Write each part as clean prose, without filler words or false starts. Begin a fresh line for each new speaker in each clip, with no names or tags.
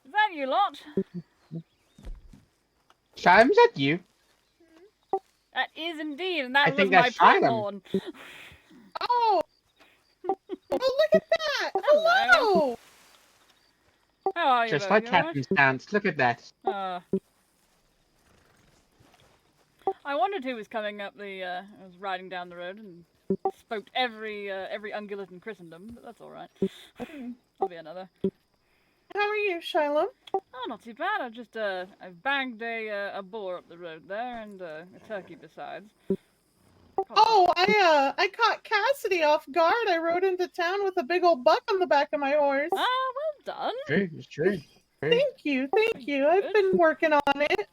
Is that you lot?
Shylem, is that you?
That is indeed, and that
I
was
think
my
that's Shylem.
platform.
Oh! Oh, look at that!
Hello.
Hello!
How are you,
Just
both?
like
You alright?
Captain's pants. Look at that.
I wondered who was coming up the, I was riding down the road and spoke every ungulate in Christendom, but that's alright. I'll be another.
How are you, Shylem?
Oh, not too bad. I've bagged a boar up the road there and a turkey besides.
Oh, I caught Cassidy off guard. I rode into town with a big old buck on the back of my horse.
Ah, well done.
True, it's true.
Thank you. I've been working on it.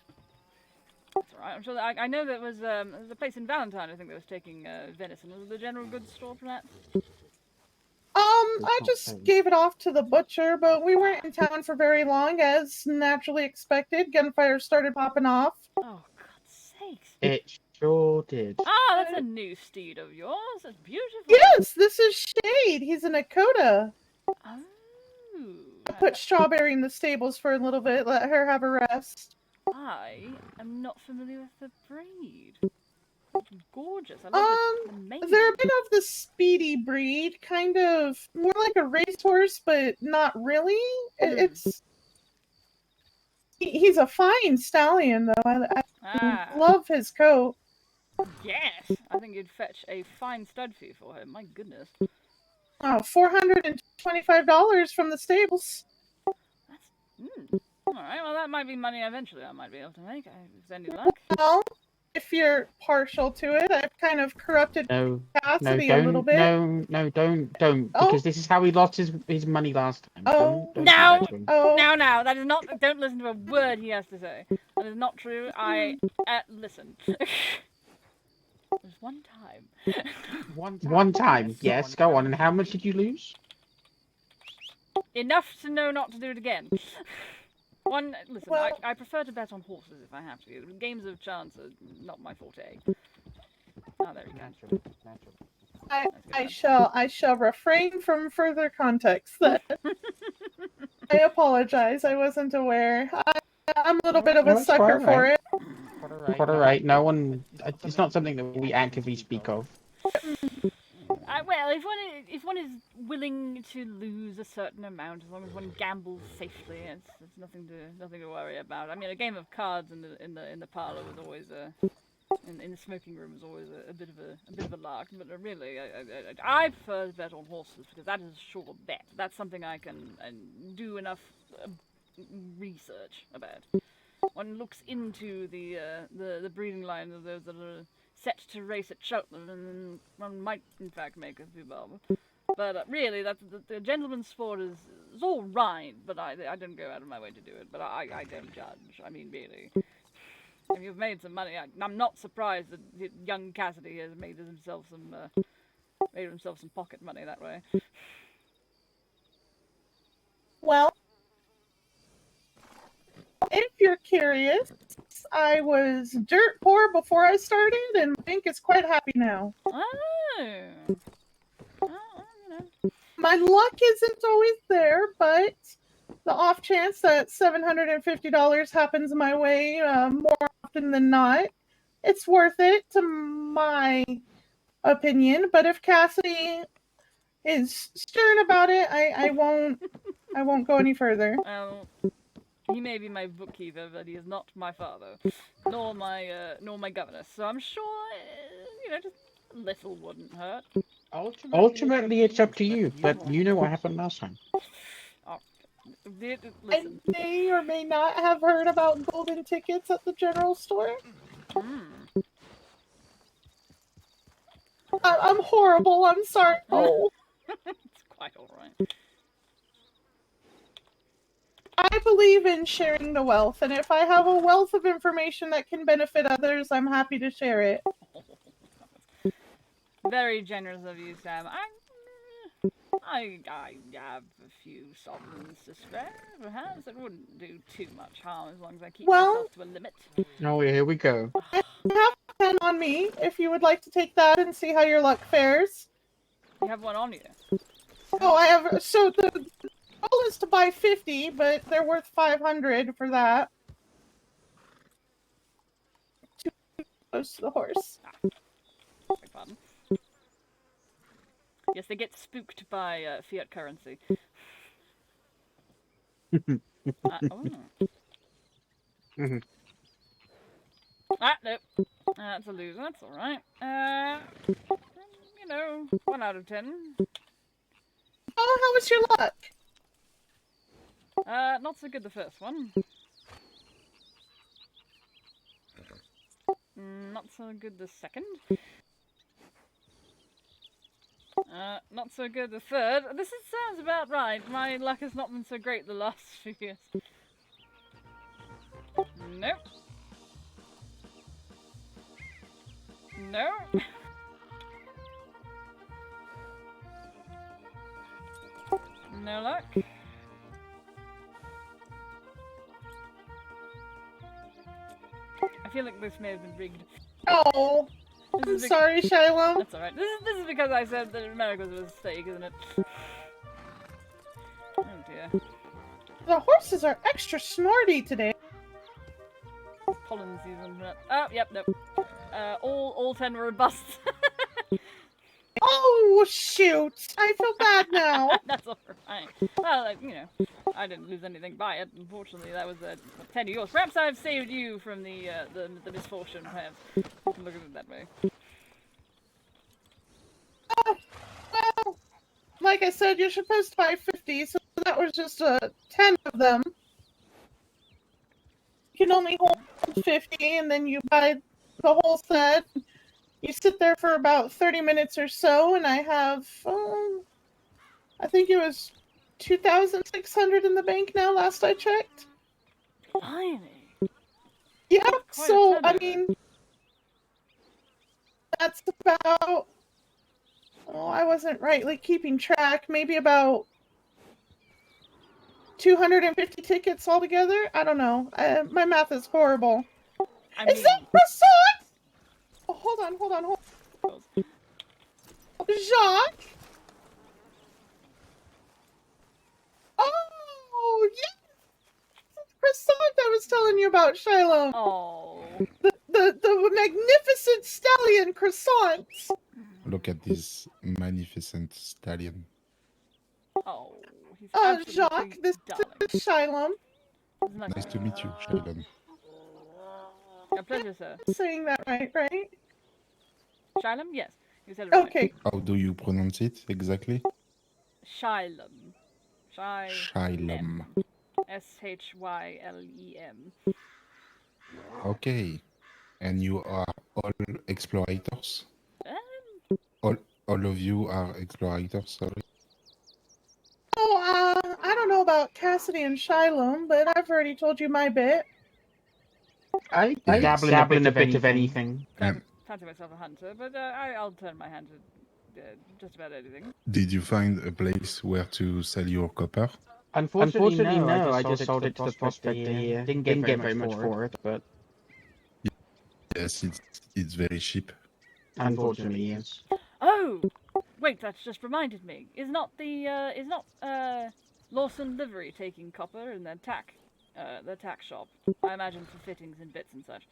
That's alright. I'm sure that I know that was there's a place in Valentine I think that was taking venison. Was it the general goods store, perhaps?
I just gave it off to the butcher, but we weren't in town for very long, as naturally expected. Gunfire started popping off.
Oh, God's sakes.
It sure did.
Ah, that's a new steed of yours. That's beautiful.
Yes, this is Shade. He's a Nakota.
Oh.
I put Strawberry in the stables for a little bit, let her have a rest.
I am not familiar with the breed. It's gorgeous. I love the mane.
They're a bit of the speedy breed, kind of more like a racehorse, but not really. He's a fine stallion, though. I love his coat.
Yes, I think you'd fetch a fine stud fee for him. My goodness.
Oh, $425 from the stables.
That's all right. Well, that might be money eventually. I might be able to make. Is there any luck?
Well, if you're partial to it, I've kind of corrupted Cassidy a little bit.
No, don't. Because this is how he lost his money last time.
Oh,
don't
no.
Oh,
No, that is not. Don't listen to a word he has to say. That is not true. Listen. There's one time.
One time, yes. Go on. And how much did you lose?
Enough to know not to do it again. Listen,
Well,
I prefer to bet on horses if I have to. Games of chance are not my forte. Ah, there we go.
I shall refrain from further context then. I apologize. I wasn't aware. I'm a little bit of a sucker for it.
Quite alright. No one. It's not something that we actively speak of.
Well, if one is willing to lose a certain amount, as long as one gambles safely, it's nothing to worry about. I mean, a game of cards in the parlor was always in the smoking room was always a bit of a lark. But really, I prefer to bet on horses because that is a sure bet. That's something I can do enough research about. One looks into the breeding line of those that are set to race at Cheltenham, and then one might in fact make a few bob. But really, the gentleman's sport is all right, but I don't go out of my way to do it. But I don't judge. I mean, really, if you've made some money, I'm not surprised that young Cassidy has made himself some pocket money that way.
Well, if you're curious, I was dirt poor before I started, and Bink is quite happy now.
Oh.
My luck isn't always there, but the off chance that $750 happens my way more often than not, it's worth it to my opinion. But if Cassidy is stern about it, I won't go any further.
Well, he may be my bookkeeper, but he is not my father, nor my governess. So I'm sure, just a little wouldn't hurt.
Ultimately, it's up to you. But you know what happened last time.
Listen.
I may or may not have heard about golden tickets at the general store. I'm horrible. I'm sorry. Oh.
It's quite alright.
I believe in sharing the wealth, and if I have a wealth of information that can benefit others, I'm happy to share it.
Very generous of you, Sam. I have a few sovereigns to spare, perhaps. It wouldn't do too much harm as long as I keep myself to a limit.
Oh, here we go.
I have 10 on me, if you would like to take that and see how your luck fares.
You have one on you?
Oh, I have... So, goal is to buy 50, but they're worth 500 for that. Too close to the horse.
Beg pardon. Yes, they get spooked by fiat currency. Oh.
Mhm.
Nope. That's a loser. That's all right. 1 out of 10.
Oh, how was your luck?
Not so good the first one. Not so good the second. Not so good the third. This sounds about right. My luck has not been so great the last few years. Nope. No. No luck. I feel like this may have been rigged.
Oh, I'm sorry, Shylem.
That's alright. This is because I said that America was a mistake, isn't it? Oh dear.
The horses are extra snorty today.
Pollen season. Oh, yep, nope. All 10 were busts.
Oh, shoot. I feel bad now.
That's alright. Well, I didn't lose anything by it. Unfortunately, that was a 10 of yours. Perhaps I've saved you from the misfortune, perhaps. You can look at it that way.
Well, like I said, you're supposed to buy 50, so that was just 10 of them. You can only hold 50, and then you buy the whole set. You sit there for about 30 minutes or so, and I have, I think it was 2,600 in the bank now, last I checked.
Blimey.
Yeah,
Quite a
so, I
turnover.
mean, that's about, I wasn't rightly keeping track, maybe about 250 tickets altogether? I don't know. My math is horrible.
I
Is
mean,
that croissant? Oh, hold on. Jacques? Oh, yes! Croissant I was telling you about, Shylem.
oh.
The magnificent stallion croissant.
Look at this magnificent stallion.
Oh. He's
Oh,
absolutely
Jacques, this
darling.
is Shylem.
Isn't that
Nice to meet you, Shylem.
a pleasure, sir.
Saying that right?
Shylem? Yes. You said it right.
Okay.
How do you pronounce it exactly?
Shylem.
Shylem.
Shylem.
Okay. And you are all explorators?
Um,
All of you are explorators, sorry?
Oh, I don't know about Cassidy and Shylem, but I've already told you my bit.
I
Yeah.
dabble in a bit of anything.
And
fancy myself a hunter, but I'll turn my hand to just about anything.
did you find a place where to sell your copper?
Unfortunately, no. I just sold it to the prospector here. Didn't get very much for it, but
Yes, it's very cheap.
unfortunately, yes.
Oh, wait, that's just reminded me. Is not Lawson livery taking copper in their tack shop? I imagine for fittings and bits and such.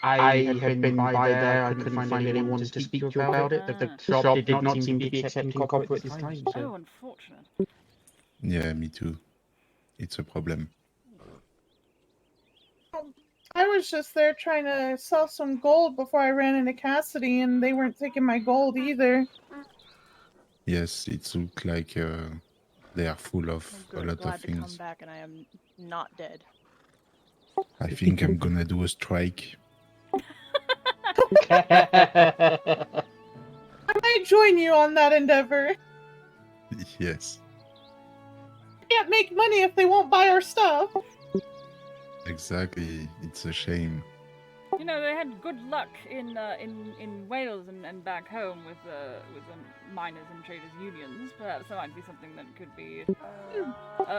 I have been by there. I couldn't find anyone to speak to about it. The shop did not seem to be accepting copper at this time.
Oh,
So.
unfortunate.
Yeah, me too. It's a problem.
I was just there trying to sell some gold before I ran into Cassidy, and they weren't taking my gold either.
Yes, it looks like they are full of
I'm
a
good.
lot
Glad
of
to come
things.
back, and I am not dead.
I think I'm gonna do a strike.
I might join you on that endeavor.
Yes,
Can't make money if they won't buy our stuff.
exactly. It's a shame.
You know, they had good luck in Wales and back home with the miners and traders unions. Perhaps there might be something that could be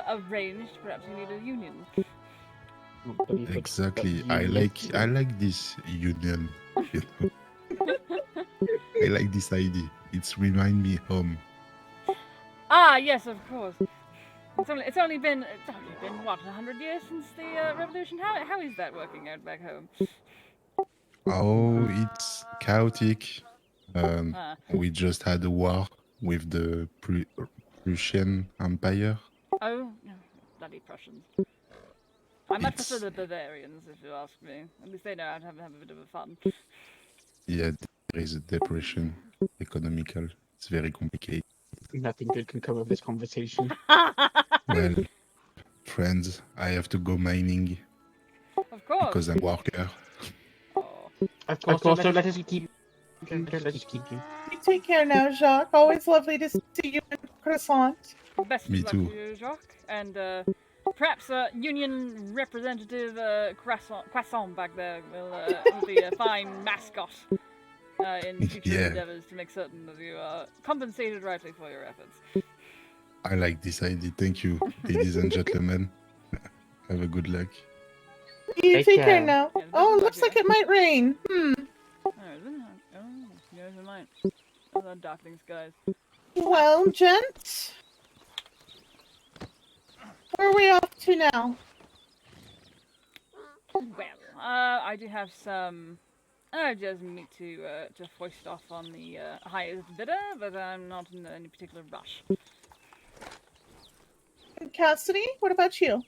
arranged. Perhaps you need a union.
Exactly. I like this union. You know? I like this idea. It's remind me home.
Ah, yes, of course. It's only been what 100 years since the revolution. How is that working out back home?
Oh, it's chaotic.
Ah,
We just had a war with the Prussian Empire.
oh, no, bloody Prussians. I much prefer the Bavarians, if you ask me. At least they know how to have a bit of a fun.
Yeah, there is a depression, economical. It's very complicated.
Nothing good can come of this conversation.
Well, friends, I have to go mining
Of course.
because I'm worker.
Oh.
Of course, don't let us keep you. Don't let us keep you.
You take care now, Jacques. Always lovely to see you in Croissant.
Best
Me
of luck
too.
to you, Jacques. And perhaps Union Representative Croissant back there will be a fine mascot in future
Yeah.
endeavors to make certain that you are compensated rightly for your efforts.
I like this idea. Thank you, ladies and gentlemen. Have a good luck.
You
Take
take care
care.
now.
Yeah,
Oh,
good
looks
luck,
like it might rain.
Oh, isn't it? Oh, yes, it might. Those are darkling skies.
Well, gents, where are we off to now?
Well, I do have some adjustment to foist off on the highest bidder, but I'm not in any particular rush.
Cassidy, what about you?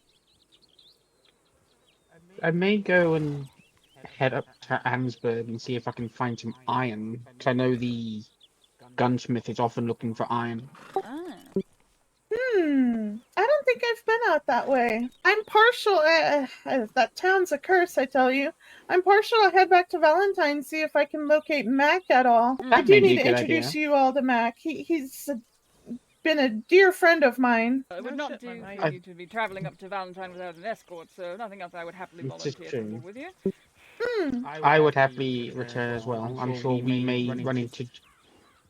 I may go and head up to Annesburg and see if I can find some iron. Because I know the gunsmith is often looking for iron.
Ah.
I don't think I've been out that way. I'm partial. That town's a curse, I tell you. I'm partial to head back to Valentine, see if I can locate Mack at all. I
That
do
may be
need
a
to
good
introduce
idea.
you all to Mack. He's been a dear friend of mine.
It would
No
not
shit,
do
my
for
mate.
you to be travelling up to Valentine without an escort, so nothing else I would happily
This is
volunteer to
true.
go with you.
I would happily return as well. I'm sure we may run into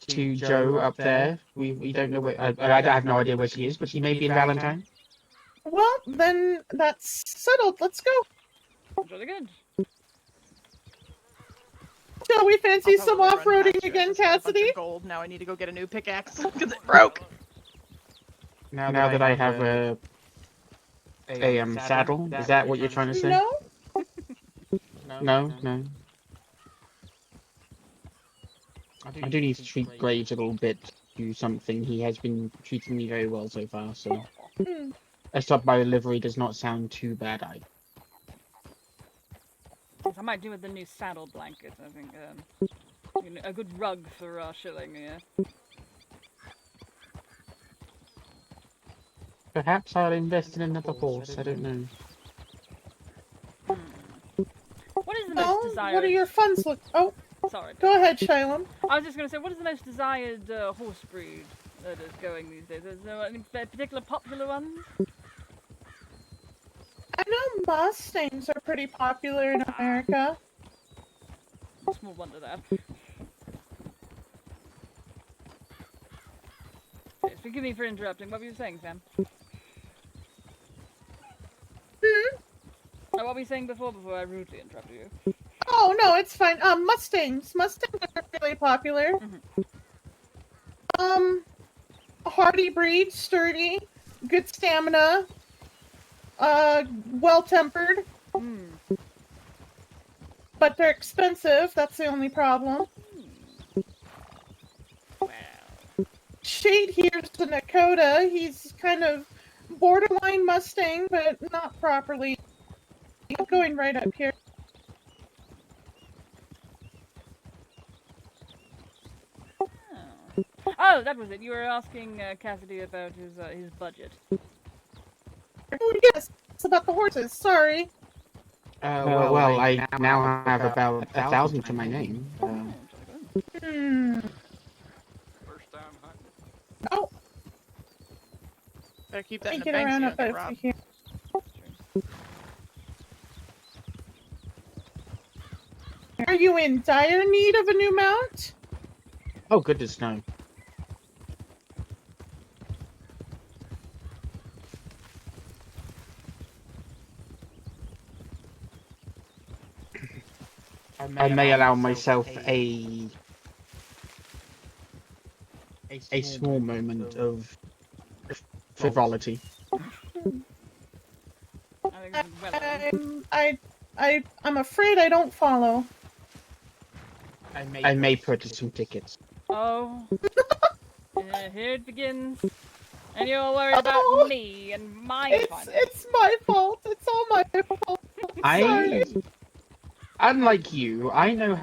Jo up there. We don't know where. I have no idea where she is, but she may be in Valentine.
Well, then that's settled. Let's go.
It's really good.
Shall we fancy
I'll
some
probably run
off-roading
past you. I
again,
just got a bunch of
Cassidy?
gold. Now I need to go get a new pickaxe because it broke.
Now that I have a saddle, is that what you're trying to say?
No?
No. I do need to treat Graves a little bit to something. He has been treating me very well so far, so
Hmm.
a stop by delivery does not sound too bad either.
Yes, I might do with the new saddle blanket. I think a good rug for shilling. Yeah.
Perhaps I'll invest in another horse, I don't know.
What is the most
Well,
desired?
what are your funds look? Oh,
Sorry.
go ahead, Shylem.
I was just going to say, what is the most desired horse breed that is going these days? Is there any particular popular ones?
I know Mustangs are pretty popular in America.
Small wonder that. Yes, forgive me for interrupting. What were you saying, Sam? What were you saying before I rudely interrupted you?
Oh, no, it's fine. Mustangs. Mustangs are really popular. A hardy breed, sturdy, good stamina, well-tempered. But they're expensive, that's the only problem.
Wow.
Shade here's the Nakota. He's kind of borderline Mustang, but not properly. I'm going right up here.
Oh, that was it. You were asking Cassidy about his budget.
Oh, yes, it's about the horses. Sorry.
Well, I now have about 1,000 to my name.
Hmm. Oh,
Better keep that
I
in the
get
bank so
around
you
up
don't get
over
robbed.
here. Are you in dire need of a new mount?
Oh, goodness, no. I may allow myself a small moment of frivolity.
I think it's well earned.
I'm afraid I don't follow.
I may purchase some tickets.
Oh. Here it begins. And you're worried about
Oh,
me and my finances.
It's my fault. It's all my fault. Sorry.
Unlike you, I know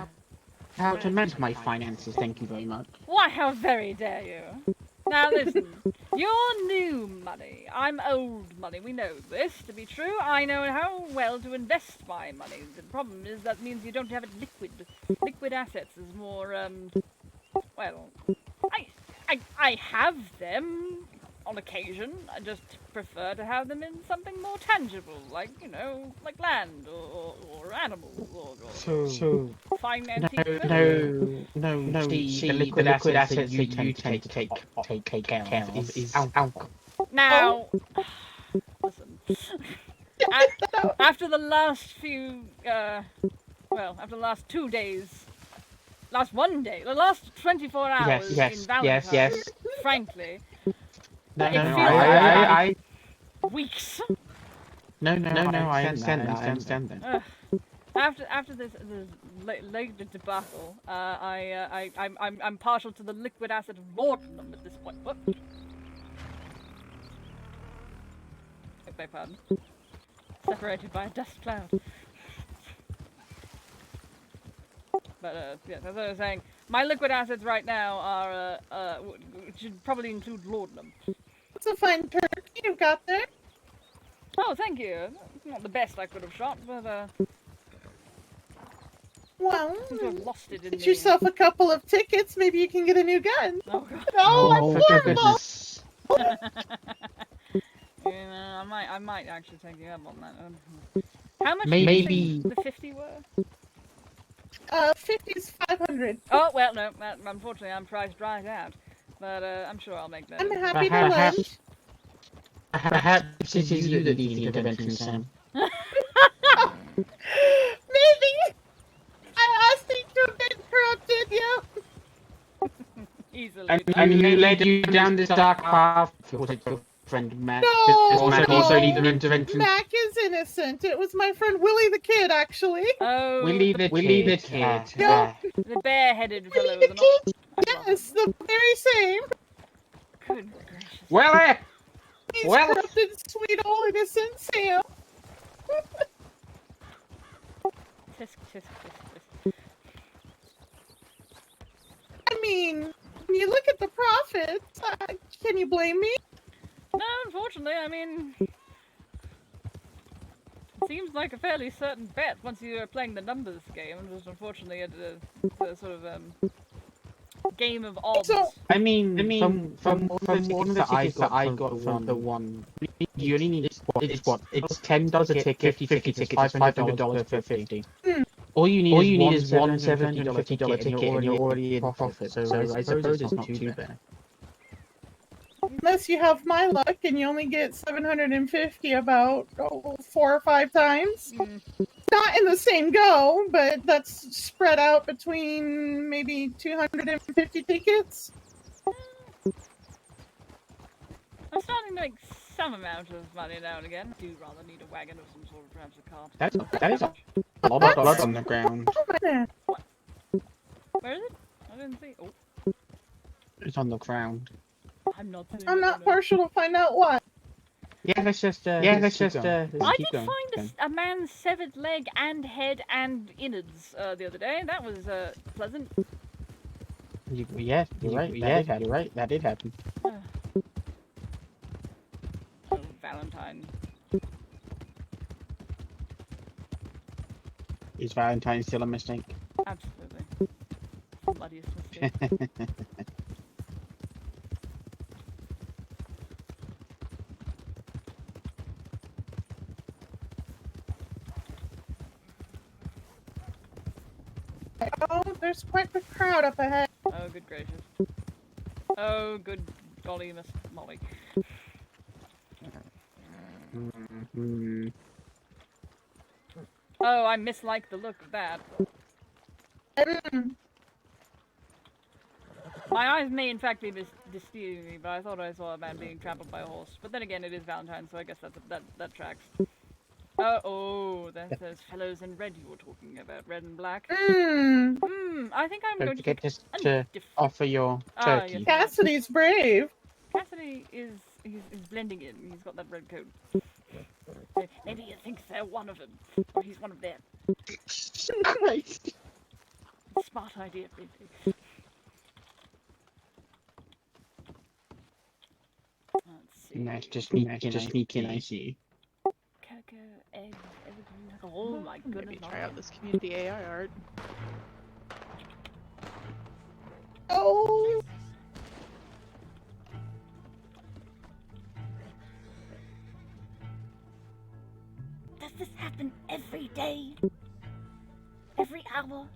how to manage my finances. Thank you very much.
Why, how very dare you? Now listen, you're new money. I'm old money. We know this to be true. I know how well to invest my money. The problem is that means you don't have it liquid. Liquid assets is more, well, I have them on occasion. I just prefer to have them in something more tangible, like, you know, like land or animals or
So
fine antique.
no. The liquid assets that you tend to take care of is alcohol.
Now, listen. After the last few, after the last 2 days, last 1 day, the last 24 hours in Valentine's,
yes.
frankly,
No,
it feels
I
weeks.
No, I understand that.
After this late debacle, I'm partial to the liquid acid laudanum at this point. Whoop. Beg pardon. Separated by a dust cloud. But yes, as I was saying, my liquid acids right now are should probably include laudanum.
It's a fine turkey you got there.
Oh, thank you. Not the best I could have shot, but
Well,
I seem to have lost it in
get
the...
yourself a couple of tickets. Maybe you can get a new gun.
Oh god.
No, I'm
for
horrible.
goodness.
Yeah, I might actually take you up on that. How much
Maybe
do you think the 50 were?
50's 500.
Oh well, no. Unfortunately, I'm priced right out. But I'm sure I'll make that.
I'm happy to lend.
Perhaps it is you that need the intervention, Sam.
Maybe. I think you've been corrupted, yep.
Easily.
And he led you down this dark path. Was it your friend Mack?
No,
Also need an intervention.
Mack is innocent. It was my friend Willie the Kid, actually.
Oh.
Willie the Kid.
The bare-headed fellow with an
Yes, the very same.
Good gracious.
Well,
He's corrupted sweet old innocent Sam.
Tisk.
I mean, when you look at the profits, can you blame me?
No, unfortunately, I mean... It seems like a fairly certain bet once you are playing the numbers game, and just unfortunately a sort of, game of odds.
So,
I mean, from one of the tickets that I got from the one, you only need it's $10 a ticket, 50 tickets, $500 per 50. All you need is one $750 ticket, and you're already in profit. So I suppose it's not too bad.
unless you have my luck and you only get 750 about 4 or 5 times. Not in the same go, but that's spread out between maybe 250 tickets.
I'm starting to make some amount of money now and again. I do rather need a wagon or some sort of perhaps a cart.
That is a lot of blood on the ground.
Where is it? I didn't see. Oh,
It's on the ground.
I'm not.
I'm not partial to find out what.
Yeah, let's just
I
keep
did
going.
find a man's severed leg and head and innards the other day. That was pleasant.
You're right. You're right. That did happen.
Oh, Valentine.
Is Valentine still a mistake?
Absolutely. Bloodiest mistake.
Oh, there's quite the crowd up ahead.
Oh, good gracious. Oh, good golly, Miss Molly. Oh, I mislike the look of that. My eyes may in fact be deceiving me, but I thought I saw a man being trampled by a horse. But then again, it is Valentine's, so I guess that tracks. Oh, that's those fellows in red you were talking about, red and black. I think I'm
Don't
going to
forget
pick
to
a different.
offer your turkey.
Yes.
Cassidy's brave.
Cassidy is he's blending in. He's got that red coat. Maybe he thinks they're one of them, or he's one of them.
Christ.
Smart idea, Bennet. Let's see.
Nice, just sneak in, I see.
Cocoa, egg, everything. Oh my goodness.
Maybe try out this community AI art.
Oh,
Does this happen every day? Every hour?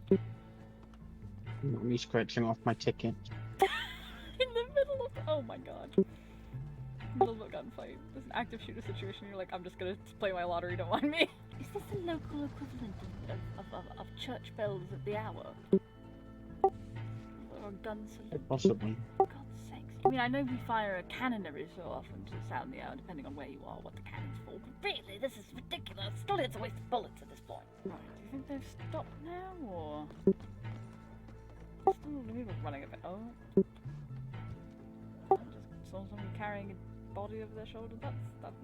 Me scratching off my ticket.
In the middle of oh my god. Middle of a gunfight. There's an active shooter situation. You're like, I'm just gonna play my lottery. Don't mind me. Is this the local equivalent of church bells at the hour? Or gun salute?
Possibly.
For God's sakes. I mean, I know we fire a cannon every so often to sound the hour, depending on where you are, what the cannon's for. But really, this is ridiculous. Still, it's a waste of bullets at this point. Right. Do you think they've stopped now, or? Still the people running a bit. Oh. I just saw someone carrying a body over their shoulder.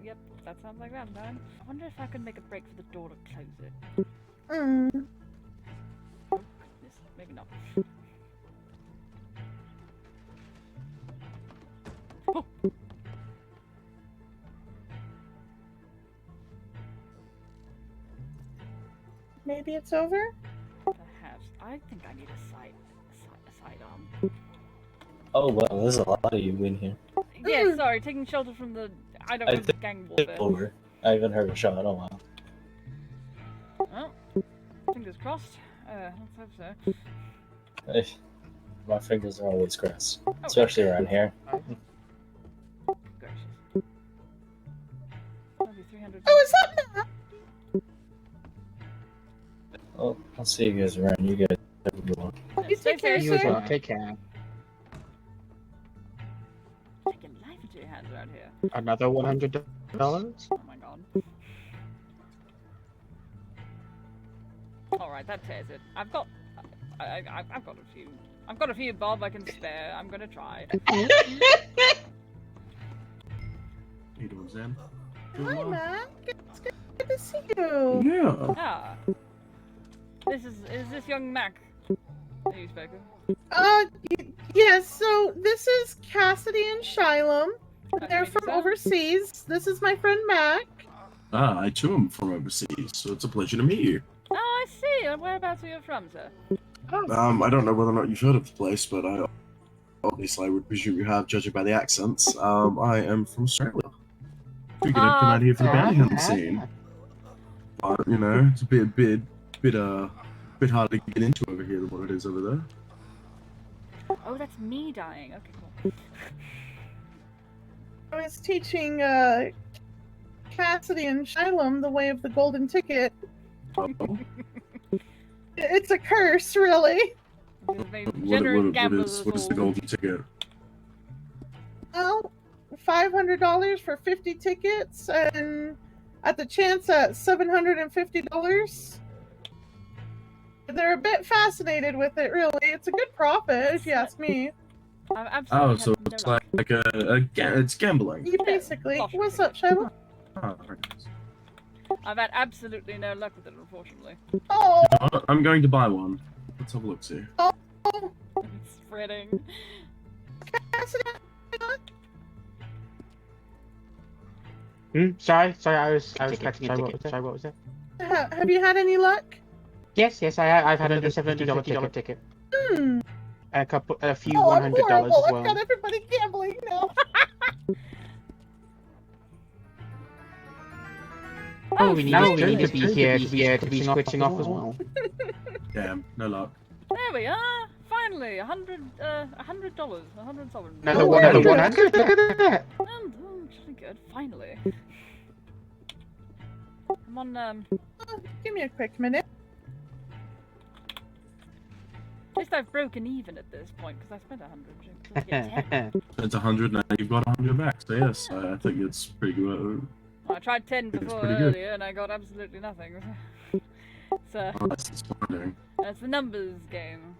Yep, that sounds like Valentine. I wonder if I could make a break for the door to close it. Oh, goodness. Maybe not. Oh.
maybe it's over?
Perhaps. I think I need a sidearm.
Oh well, there's a lot of you in here.
Yeah, sorry, taking shelter from the
I
gang warfare.
Over. I haven't heard a shot in a while.
Well, fingers crossed. Let's hope so.
Hey, my fingers are always crossed, especially around here.
Gracious. That'll be 300.
Oh, is that Matt?
Well, I'll see you guys around. You guys have a good one.
You take care,
You as
sir.
well. Take care.
Taking life into your hands around here.
Another $100.
Oh my god. Alright, that tears it. I've got a few. I've got a few bob I can spare. I'm gonna try.
How you doing, Sam?
Hi, Matt. It's good to see you.
Yeah.
Ah. Is this young Mack that you spoke of?
Yes, so this is Cassidy and Shylem. They're from overseas. This is my friend Mack.
Ah, I too am from overseas, so it's a pleasure to meet you.
Oh, I see. Whereabouts are you from, sir?
I don't know whether or not you've heard of the place, but obviously I would presume you have, judging by the accents. I am from Australia. Figured I'd come out here for the bounty hunting scene. But, you know, it's a bit harder to get into over here than what it is over there.
Oh, that's me dying. Okay, cool.
I was teaching Cassidy and Shylem the way of the golden ticket.
Oh,
It's a curse, really.
What
is the golden ticket?
Well, $500 for 50 tickets, and at the chance at $750. They're a bit fascinated with it, really. It's a good profit, if you ask me.
Oh, so it's like it's gambling.
You basically. What's up, Shylem?
Oh, very nice.
I've had absolutely no luck with it, unfortunately.
Oh,
I'm going to buy one. Let's have a look, see.
It's spreading.
Cassidy.
Sorry, I was catching a ticket. Sorry, what was that?
Have you had any luck?
Yes, I've had a $70 ticket. A few
Oh, I'm
$100
horrible.
as well.
I've got everybody gambling now.
Oh, we need to be here to be switching off as well.
Damn, no luck.
There we are. Finally, $100, $100 sovereign.
Another 100. Look at that.
Actually good. Finally. I'm on.
Give me a quick minute.
least I've broken even at this point because I spent 100 to get 10.
It's 100 now. You've got 100 back. So yes, I think it's pretty good.
Well, I tried 10
It's
before
pretty good.
earlier and I got absolutely nothing. So
Oh, that's disappointing.
that's the numbers game.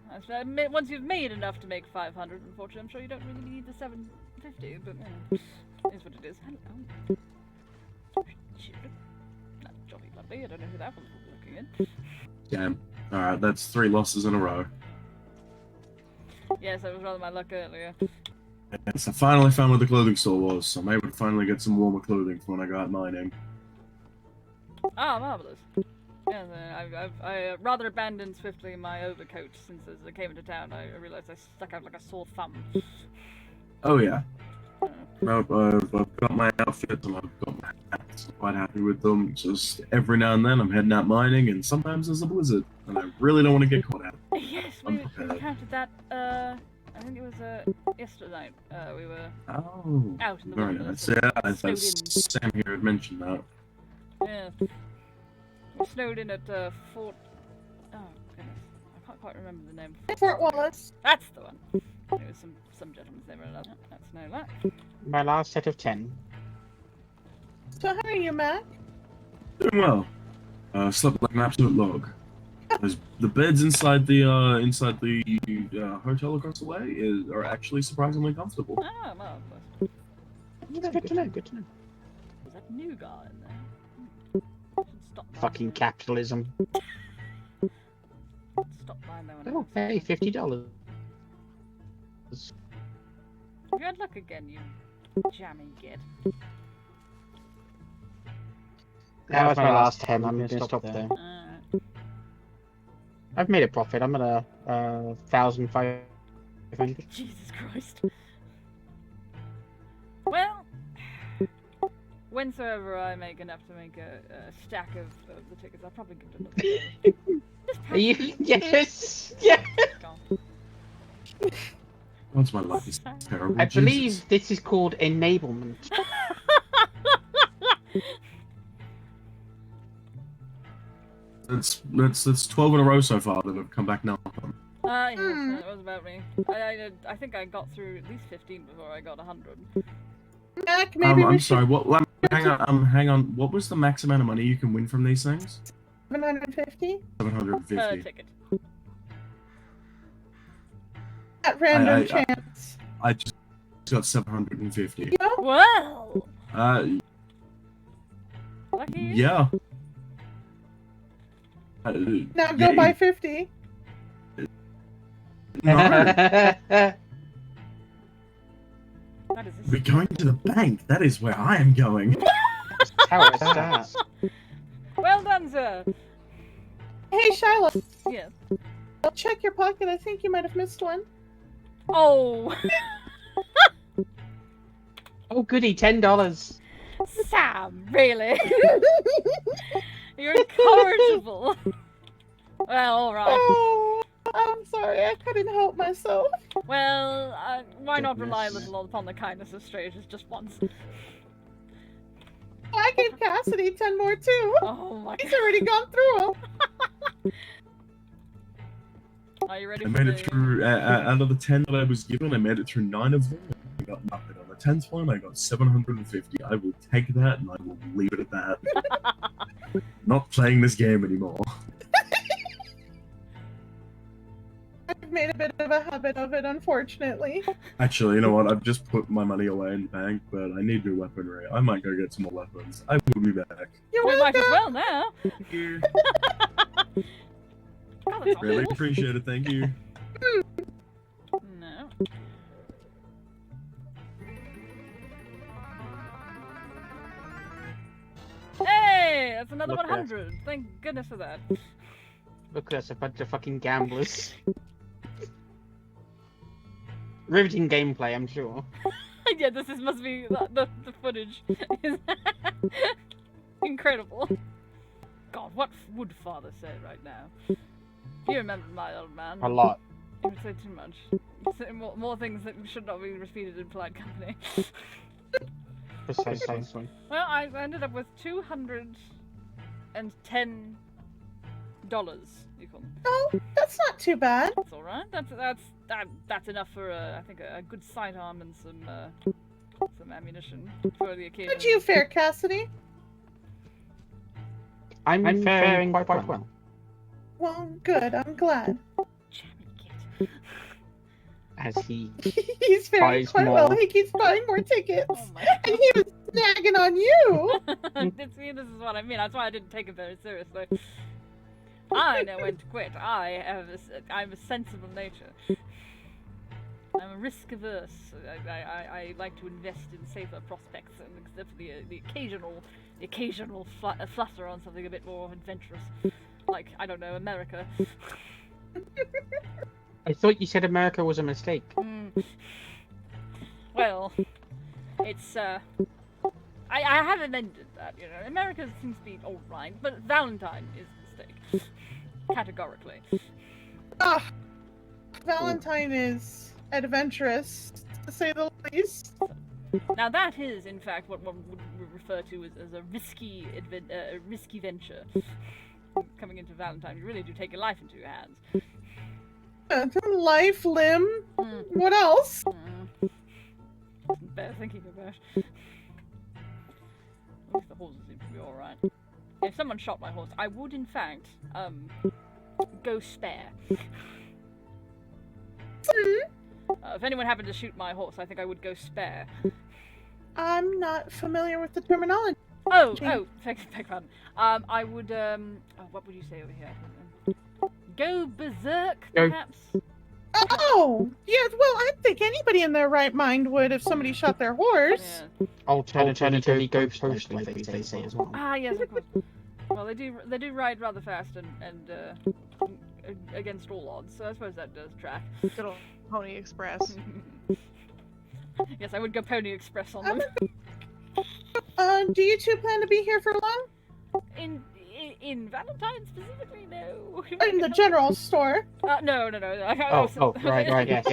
Once you've made enough to make 500, unfortunately, I'm sure you don't really need the 750, but it is what it is. Hello. Oh, shit. That jolly lovely. I don't know who that one's looking in.
Damn. Alright, that's 3 losses in a row.
Yes, that was rather my luck earlier.
Yes, I finally found where the clothing store was, so I'm able to finally get some warmer clothing for when I go out mining.
Ah, marvelous. Yeah, I rather abandoned swiftly my overcoat since as I came into town. I realized I stuck out like a sore thumb.
Oh yeah. I've got my outfit and I've got my hats. I'm quite happy with them. Just every now and then I'm heading out mining and sometimes there's a blizzard and I really don't want to get caught out.
Yes, we encountered that, I think it was yesterday night. We were out in the
very
wilderness.
nice. Yeah,
Snowed in.
Sam here had mentioned that.
Yeah. We snowed in at Fort... Oh, goodness. I can't quite remember the name.
Fort Wallace.
That's the one. It was some gentleman's name or another. That's no luck.
My last set of 10.
So how are you, Mac?
Doing well. Slept like an absolute log. The beds inside the hotel across the way are actually surprisingly comfortable.
Ah, marvelous.
Yeah, good to know, good to know.
Was that new guy in there? Stop by.
Fucking capitalism.
Stop by no one
Oh,
else.
hey, $50.
You had luck again, you jammy git.
That was my last 10. I'm gonna stop there.
Alright.
I've made a profit. I'm at 1,500.
Jesus Christ. Well, whensoever I make enough to make a stack of the tickets, I'll probably give it another.
Are you? Yes! Yeah!
What's my life is terrible.
I
Jesus.
believe this is called enablement.
That's 12 in a row so far that have come back now.
Yes, that was about me. I think I got through at least 15 before I got 100.
Mac, maybe we
I'm
should
sorry. Hang on. What was the max amount of money you can win from these things?
750
750.
Ticket.
at random
I-
chance.
I just got 750.
Well, lucky you.
Yeah.
Now go
yeah,
buy 50.
No,
That is a
we're going to the bank. That is where I am going.
How is that?
Well done, sir.
Hey, Shylem,
Yes.
check your pocket. I think you might have missed one.
Oh,
Oh, goody, $10.
Sam, really? You're incorrigible. Well, all right.
Oh, I'm sorry. I couldn't help myself.
Well, why not rely a
Goodness.
little upon the kindness of strangers just once?
I gave Cassidy 10 more too.
Oh my
He's
god.
already gone through them.
Are you ready
I
for
made
the...
it through, out of the 10 that I was given, I made it through 9 of them. I got nothing. On the 10th one, I got 750. I will take that and I will leave it at that. Not playing this game anymore.
I've made a bit of a habit of it, unfortunately.
Actually, you know what? I've just put my money away in the bank, but I need new weaponry. I might go get some more weapons. I will be back.
You're
We might as
welcome.
well now.
Thank you.
God, that's
Really
awful.
appreciate it. Thank you.
No. Hey, that's another
Look at that.
100. Thank goodness for that.
Look at us, a bunch of fucking gamblers. Riveting gameplay, I'm sure.
Yeah, must be the footage is incredible. God, what would father say right now? You remember my old man.
A lot.
You would say too much. You say more things that should not be repeated in polite company.
Precisely.
Well, I ended up with 210 You call them.
Oh, that's not too bad.
That's all right. That's enough for I think a good sidearm and some ammunition for the occasion.
How'd you fare, Cassidy?
I'm faring quite well.
Well, good. I'm glad.
Jamming
As he
He's faring
buys
quite well.
more.
He keeps buying more tickets.
Oh my
And he was snagging on you.
See, this is what I mean. That's why I didn't take it very seriously. I know when to quit. I'm a sensible nature. I'm a risk averse. I like to invest in safer prospects, and except for the occasional flutter on something a bit more adventurous, like I don't know, America.
I thought you said America was a mistake.
Well, it's I have amended that. You know, America seems to be all right, but Valentine is a mistake, categorically.
Ah, Valentine is adventurous, to say the least.
Now that is, in fact, what one would refer to as a risky venture. Coming into Valentine, you really do take your life into your hands.
Life, limb. What else?
Better thinking about. At least the horses seem to be all right. If someone shot my horse, I would, in fact, go spare. If anyone happened to shoot my horse, I think I would go spare.
I'm not familiar with the terminology.
Oh, beg pardon. I would, what would you say over here? Go berserk, perhaps?
Oh! Yeah, well, I think anybody in their right mind would if somebody shot their horse.
Yeah.
Alternatively, go postal, they say as well.
Ah, yes, of course. Well, they do ride rather fast and against all odds, so I suppose that does track.
Good old Pony Express.
Yes, I would go Pony Express on them.
Do you two plan to be here for long?
In Valentine specifically, no.
In the general store.
No.
Right, yes.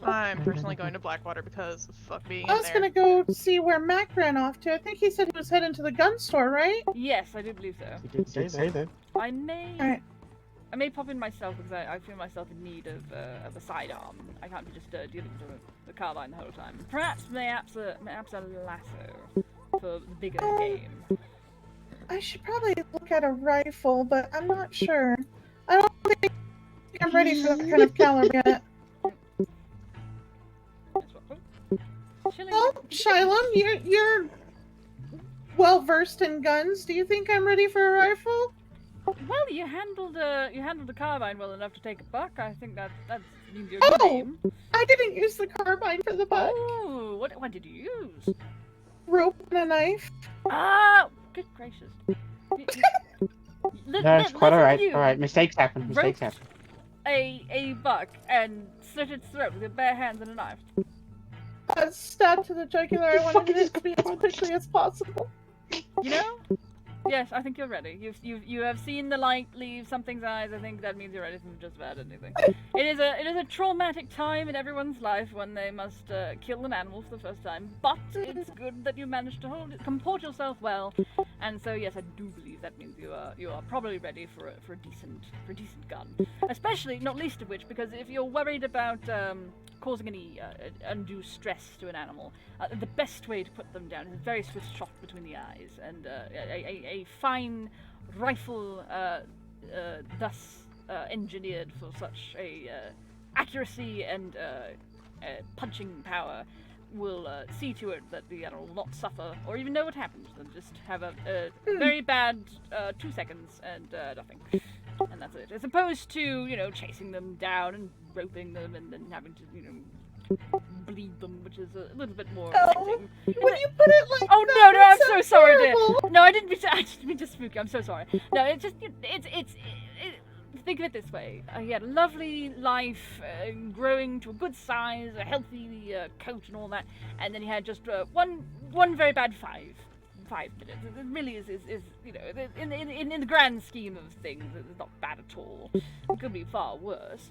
I'm personally going to Blackwater because fuck being
I
in
was
there.
gonna go see where Mack ran off to. I think he said he was heading to the gun store, right?
Yes, I do believe so.
You did say that.
I may.
Alright.
I may pop in myself because I feel myself in need of a sidearm. I can't be just dealing with the carbine the whole time. Perhaps a lasso for the bigger game.
I should probably look at a rifle, but I'm not sure. I don't think I'm ready for that kind of caliber yet. Well, Shylem, you're well versed in guns. Do you think I'm ready for a rifle?
Well, you handled the carbine well enough to take a buck. I think that means you're good aim.
I didn't use the carbine for the buck.
Oh, what did you use?
Rope and a knife.
Ah, good gracious.
No, it's quite alright. Alright, mistakes happen.
A buck and slit its throat with your bare hands and a knife.
Stabbed to the jugular. I wanted it to be as quickly as possible.
You know? Yes, I think you're ready. You have seen the light leave something's eyes. I think that means you're ready for just about anything. It is a traumatic time in everyone's life when they must kill an animal for the first time. But it's good that you managed to comport yourself well. And so yes, I do believe that means you are probably ready for a decent gun. Especially, not least of which, because if you're worried about causing any undue stress to an animal, the best way to put them down is a very swift shot between the eyes, and a fine rifle thus engineered for such a accuracy and punching power will see to it that the animal will not suffer or even know what happened. They'll just have a very bad 2 seconds and nothing. And that's it. As opposed to, chasing them down and roping them and then having to, bleed them, which is a little bit more affecting.
When you put it like
oh
that,
no, I'm
it
so
sounds
sorry,
terrible.
dear. No, I didn't mean to spook you. I'm so sorry. No, it's just think of it this way. He had a lovely life, growing to a good size, a healthy coat and all that, and then he had just one very bad 5 minutes. It really is in the grand scheme of things, it's not bad at all. It could be far worse.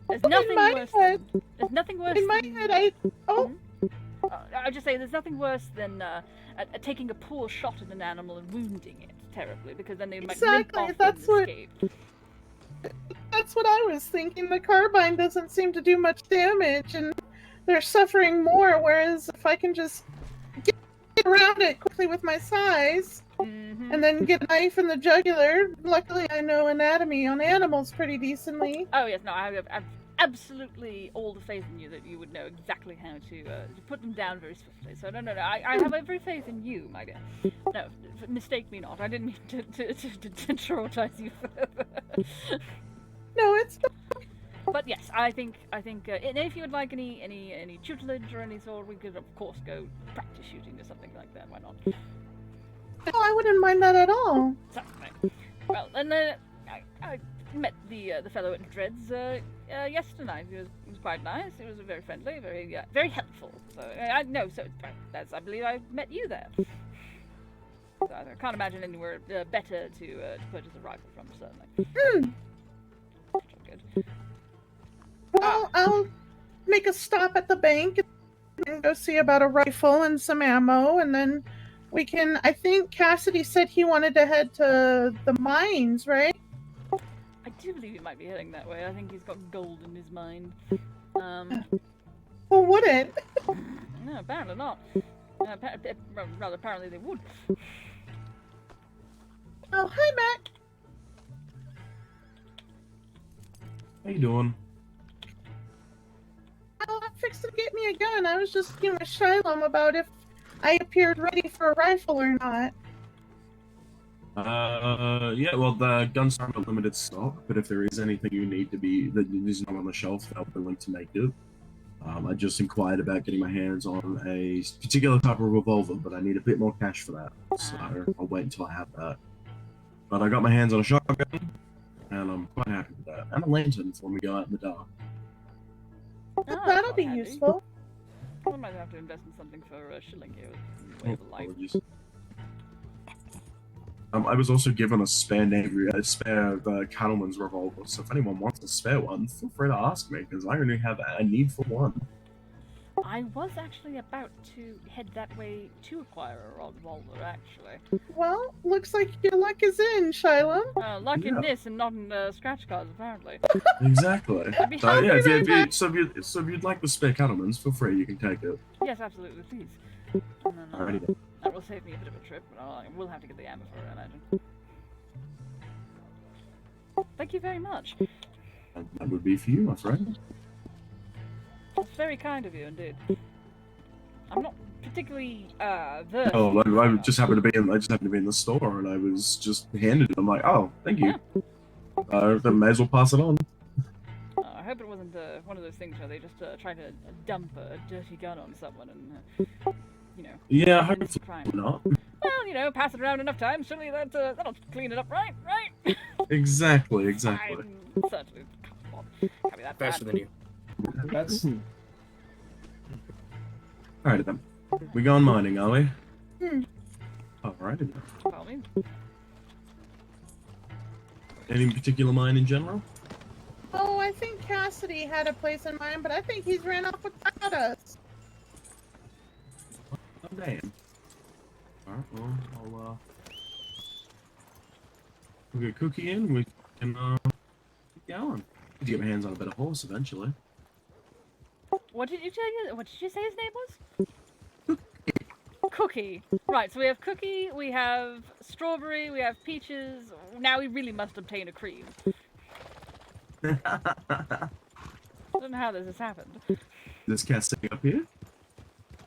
There's nothing worse. There's nothing worse.
In my head,
I just say there's nothing worse than taking a poor shot at an animal and wounding it terribly, because then they might limp
Exactly,
off
that's
and
what-
escape.
That's what I was thinking. The carbine doesn't seem to do much damage, and they're suffering more, whereas if I can just get around it quickly with my size,
Mm-hmm.
and then get a knife in the jugular. Luckily, I know anatomy on animals pretty decently.
Oh yes, no, I have absolutely all the faith in you that you would know exactly how to put them down very swiftly. So no, I have every faith in you, my dear. No, mistake me not. I didn't mean to traumatize you further.
No, it's
But yes, I think, and if you would like any tutelage or any sort, we could of course go practice shooting or something like that. Why not?
oh, I wouldn't mind that at all.
Something. Well, and I met the fellow at Dreads yesterday. He was quite nice. He was very friendly, very helpful. So I believe I met you there. So I can't imagine anywhere better to purchase a rifle from, certainly. Good.
Well, I'll make a stop at the bank and go see about a rifle and some ammo, and then we can. I think Cassidy said he wanted to head to the mines, right?
I do believe he might be heading that way. I think he's got gold in his mind.
Well, wouldn't?
No, apparently not. Rather, apparently they would.
Oh, hi, Mack.
How you doing?
Oh, I'm fixing to get me a gun. I was just speaking with Shylem about if I appeared ready for a rifle or not.
Yeah, well, the guns aren't a limited stock, but if there is anything you need that is not on the shelf, they'll be willing to make it. I just inquired about getting my hands on a particular type of revolver, but I need a bit more cash for that, so I'll wait until I have that. But I got my hands on a shotgun, and I'm quite happy with that. And a lantern for when we go out in the dark.
That'll be
handy.
useful.
I might have to invest in something for Shylem here.
Oh,
Way of life.
apologies. I was also given a spare cattleman's revolver, so if anyone wants a spare one, feel free to ask me, because I only have a need for one.
I was actually about to head that way to acquire a revolver, actually.
Well, looks like your luck is in, Shylem.
Luck in
Yeah.
this and not in scratch cards, apparently.
Exactly.
I'd be
So
happy
yeah,
with that.
so if you'd like the spare cattleman's, feel free, you can take it.
Yes, absolutely, please. And then,
Alrighty then.
that will save me a bit of a trip, but I will have to get the ammo for it, I imagine. Thank you very much.
And that would be for you, my friend.
That's very kind of you, indeed. I'm not particularly versed.
Oh,
in
I
firearms.
just happened to be in the store, and I was just handed it. I'm like, oh, thank you. Then may as well pass it on.
I hope it wasn't one of those things where they just try to dump a dirty gun on someone and,
Yeah,
commit
hopefully
crime.
not.
Well, pass it around enough times, surely that'll clean it up, right? Right?
Exactly.
I'm certainly can't be that bad.
Faster than you.
That's
Alright then. We going mining, are we? Alrighty then.
Follow me.
Any particular mine in general?
Oh, I think Cassidy had a place in mind, but I think he's ran off without us.
Oh, damn. Alright, well, we'll get Cookie in, we can, keep going. Need to get my hands on a better horse eventually.
What did you say his name was? Cookie. Right, so we have Cookie, we have Strawberry, we have Peaches. Now we really must obtain a cream. I don't know how this has happened.
This cat sitting up here?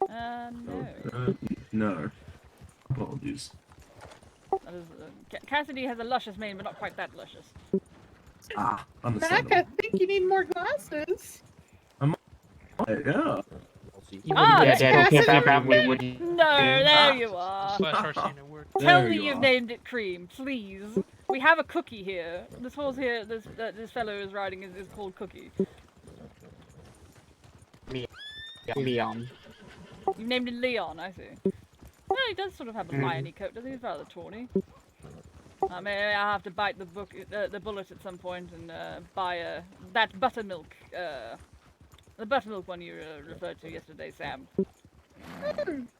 No.
No. Apologies.
That is, Cassidy has a luscious mane, but not quite that luscious.
Ah,
Mack,
understandable.
I think you need more glasses.
Yeah.
Ah,
yeah,
yes,
Dad,
Cassidy.
about we wouldn't.
No, there you are. Tell
There
me
you
you've
are.
named it Cream, please. We have a Cookie here. This horse here, this fellow is riding is called Cookie.
Leon.
You named him Leon, I see. Well, he does sort of have a liony coat, doesn't he? He's rather tawny. I mean, I'll have to bite the bullet at some point and buy that buttermilk, the buttermilk one you referred to yesterday, Sam.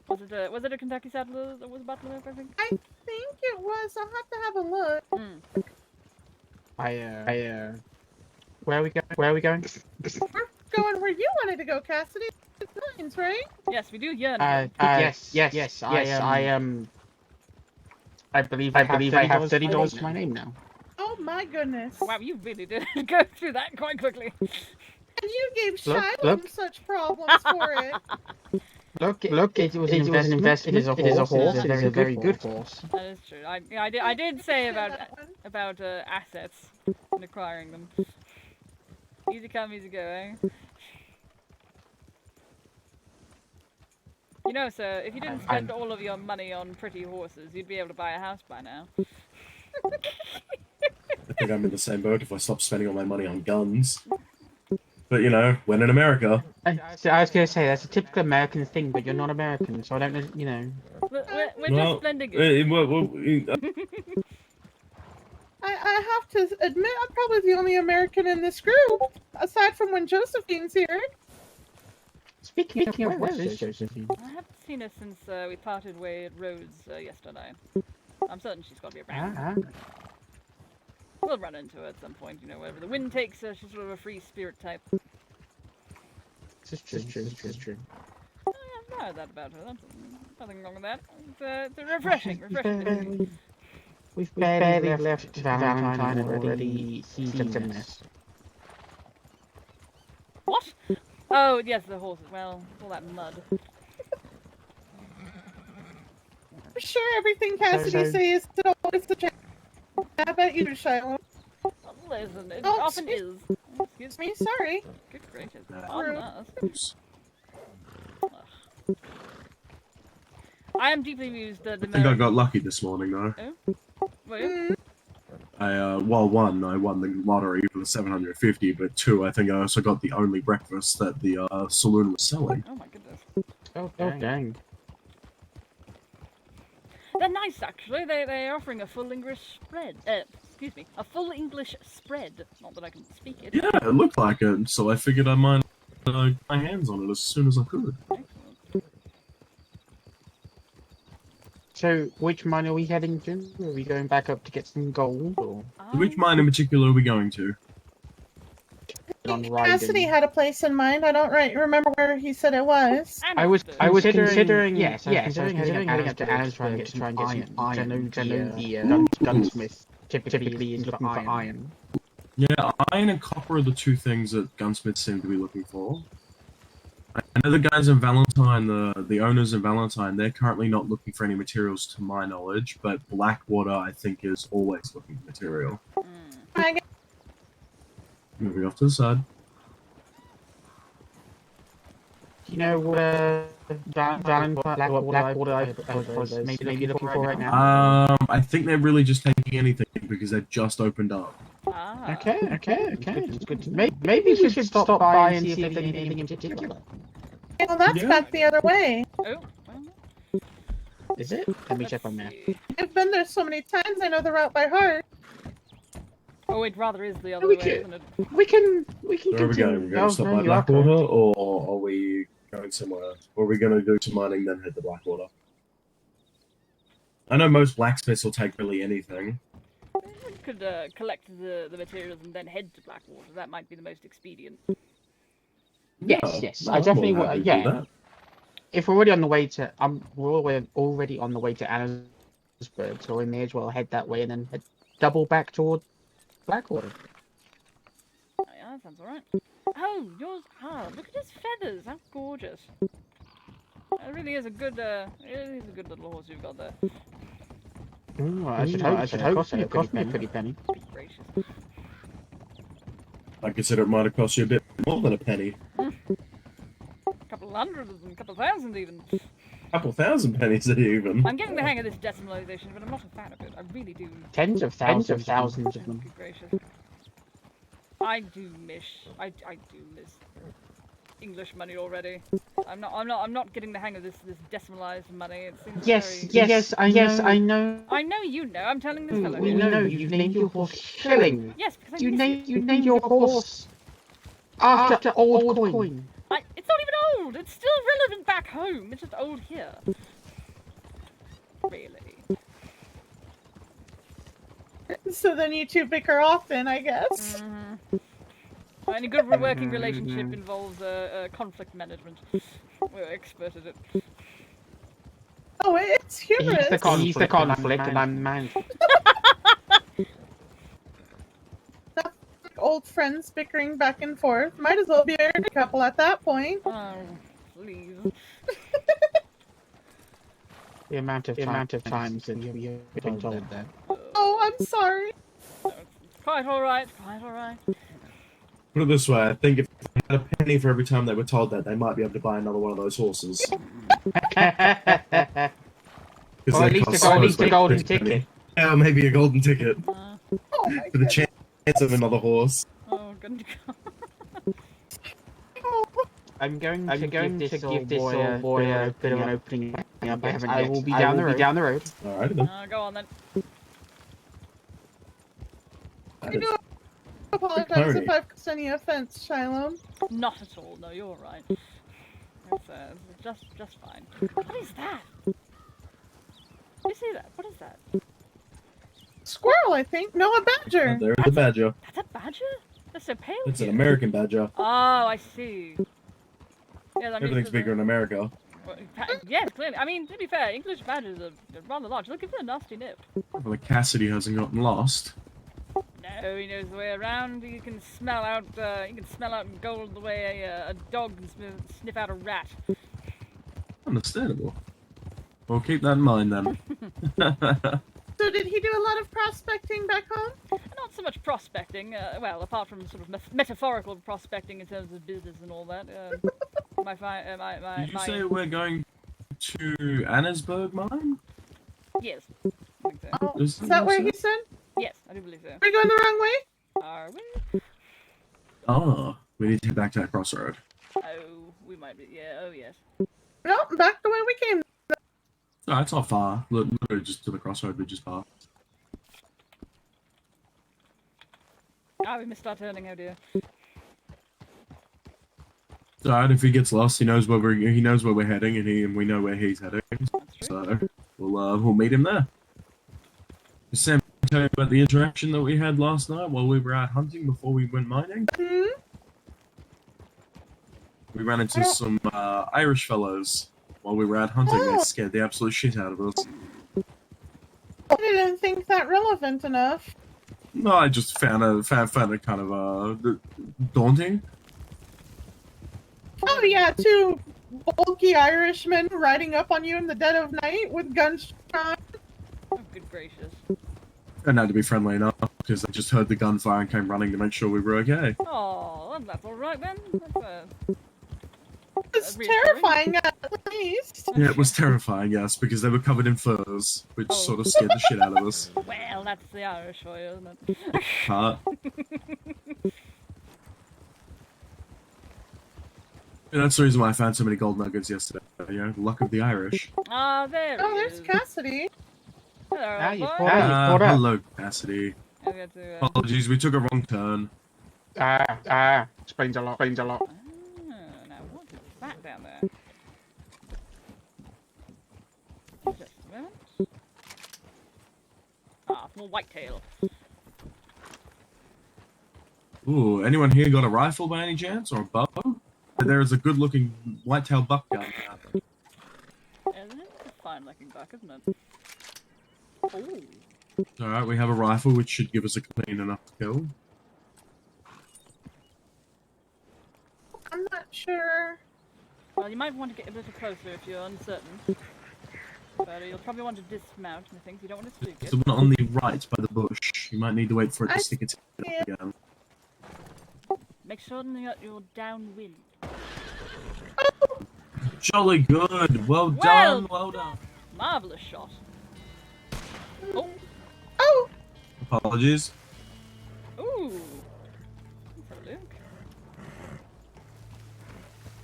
Was it a Kentucky Saddler that was battling with, I think?
I think it was. I'll have to have a look.
Where are we going? Where are we going?
We're going where you wanted to go, Cassidy. It's mines, right?
Yes, we do yearn.
Yes. I believe I have $30 to my name now.
Oh my goodness.
Wow, you really did go through that quite quickly.
And you gave
Look,
Shylem
look.
such problems for it.
Look, it was an investment. It is a horse. It is a very good horse.
That is true. I did say about
that one.
assets and acquiring them. Easy come, easy go, eh? You know, sir, if you didn't spend all of your money on pretty horses, you'd be able to buy a house by now.
I think I'm in the same boat if I stop spending all my money on guns. But you know, when in America.
I was going to say, that's a typical American thing, but you're not American, so I don't know, you know.
We're just blending in.
I have to admit, I'm probably the only American in this group, aside from when Josephine's here.
Speaking of where is Josephine?
I haven't seen her since we parted way at Rhodes yesterday. I'm certain she's got to be around. We'll run into her at some point, you know, wherever the wind takes her. She's sort of a free spirit type.
It's true.
Oh, yeah, I've heard that about her. That's nothing wrong with that. It's refreshing.
We've barely left Valentine and already he's a mess.
What? Oh, yes, the horses. Well, all that mud.
I'm sure everything Cassidy says is always the case. How about you, Shylem?
Listen, it
Oh,
often is.
Excuse me, sorry.
Good gracious. Pardon us. I am deeply amused that the
I think I got lucky this morning though.
Oh? Wait.
I won the lottery for the 750, but two, I think I also got the only breakfast that the saloon was selling.
Oh my goodness.
Oh dang.
They're nice, actually. They're offering a full English spread. Excuse me, a full English spread. Not that I can speak it.
Yeah, it looked like it, so I figured I might get my hands on it as soon as I could.
Excellent.
So, which mine are we heading to? Are we going back up to get some gold, or
Which mine in particular are we going to?
on
Cassidy
riding?
had a place in mind. I don't remember where he said it was.
I was considering
considering
heading up to Annesburg to try and get some iron. I know the gunsmith typically is looking for iron.
Yeah, iron and copper are the two things that gunsmiths seem to be looking for. I know the guys in Valentine, the owners in Valentine, they're currently not looking for any materials to my knowledge, but Blackwater, I think, is always looking for material. Moving off to the side.
Do you know where Valentine, Blackwater I was maybe looking for right now?
I think they're really just taking anything because they've just opened up.
Ah.
Okay. It's good to know. Maybe we should stop by and see if there's anything in particular.
Well, that's back the other way.
Oh. Well,
Is it? Let me check on that.
I've been there so many times, I know the route by heart.
oh, it rather is the other
We
way,
can-
isn't it?
We can
Where are we going? We're going to stop by
you are
Blackwater,
correct.
or are we going somewhere else? Or are we going to do some mining then head to Blackwater? I know most blacksmiths will take really anything.
We could collect the materials and then head to Blackwater. That might be the most expedient.
Yes.
No,
I
I'm
definitely
more than
would.
happy to do
Yeah.
that.
If we're already on the way to, we're already on the way to Annesburg, so we may as well head that way and then head double back toward Blackwater.
Oh, yeah, that sounds alright. Oh, yours. Ah, look at his feathers. How gorgeous. That really is a good. It is a good little horse you've got there.
Ooh, I should hope so. It cost me a pretty penny.
Good gracious.
I consider it might have cost you a bit more than a penny.
A couple hundred and a couple thousand even.
Couple thousand pennies even.
I'm getting the hang of this decimalization, but I'm not a fan of it. I really do.
Tens of thousands of them.
Good gracious. I do miss English money already. I'm not getting the hang of this decimalized money. It seems
Yes, I know.
I know you know. I'm telling this fellow.
We
here.
know you named your horse Shylem.
Yes, because
You named your horse after old coin.
It's not even old. It's still relevant back home. It's just old here. Really.
So then you two bicker often, I guess.
Any good working relationship involves conflict management. We're expert at it.
Oh, it's humorous.
He's the conflict, and I'm the man.
Old friends bickering back and forth. Might as well be a married couple at that point.
Oh, please.
The amount of times that you've been told that.
Oh, I'm sorry.
Quite alright, quite alright.
Put it this way, I think if they had a penny for every time they were told that, they might be able to buy another one of those horses.
Or at least a golden ticket.
Yeah, maybe a golden ticket.
Oh my
For the chance of another horse.
Oh, good God.
I'm going to give this old boy a bit of an opening. I will be down the road.
Alright then.
Go on then.
I do apologize if I've caused any offense, Shylem.
Not at all. No, you're right. It's just fine. What is that? Did you see that? What is that?
Squirrel, I think. No, a badger.
There's the badger.
That's a badger? That's so pale.
It's an
here.
American badger.
Oh, I see. Yeah, that
Everything's bigger in America.
Well, yes, clearly. I mean, to be fair, English badgers are rather large. Look, give it a nasty nip.
Well, Cassidy hasn't gotten lost.
No, he knows the way around. You can smell out. Gold the way a dog can sniff out a rat.
Understandable. Well, keep that in mind then.
So did he do a lot of prospecting back home?
Not so much prospecting. Well, apart from sort of metaphorical prospecting in terms of business and all that.
Did you say we're going to Annesburg mine?
Yes. I think so.
Oh, is that where he said?
Yes, I do believe so.
Are we going the wrong way?
Are we?
Oh, we need to head back to that crossroad.
Oh, we might be. Yeah. Oh, yes.
No, back the way we came.
No, it's not far. Literally just to the crossroad we just passed.
Ah, we missed our turning. Oh dear.
Alright, if he gets lost, he knows where we're heading, and we know where he's heading.
That's true.
So we'll meet him there. Did Sam tell you about the interaction that we had last night while we were out hunting before we went mining? We ran into some Irish fellows while we were out hunting. They scared the absolute shit out of us.
I didn't think that relevant enough.
No, I just found it kind of daunting.
Oh yeah, two bulky Irishmen riding up on you in the dead of night with guns drawn.
Oh, good gracious.
And had to be friendly enough because I just heard the gunfire and came running to make sure we were okay.
Oh, that's all right then.
It's terrifying at least.
Yeah, it was terrifying, yes, because they were covered in furs, which sort of scared the shit out of us.
Well, that's the Irish for you, isn't it?
Yeah, that's the reason why I found so many gold nuggets yesterday. You know, luck of the Irish.
Ah, there he
There's
is.
Cassidy.
Hello,
you
boy.
caught up.
Hello, Cassidy.
I've got to,
Apologies, we took a wrong turn.
Explains a lot.
now what is that down there? Just a moment. Ah, small whitetail.
Ooh, anyone here got a rifle by any chance, or a bow? There is a good-looking white-tailed buck down there.
Isn't it? It's a fine-looking buck, isn't it? Ooh.
Alright, we have a rifle, which should give us a clean enough kill.
I'm not sure.
Well, you might want to get a little closer if you're uncertain. But you'll probably want to dismount and things. You don't want to spook
There's
it.
the one on the right by the bush. You might need to wait for it to stick its head up again.
Make sure you're downwind.
Jolly good. Well done. Well done.
Marvelous shot. Oh.
Oh,
Apologies.
Ooh. For a look.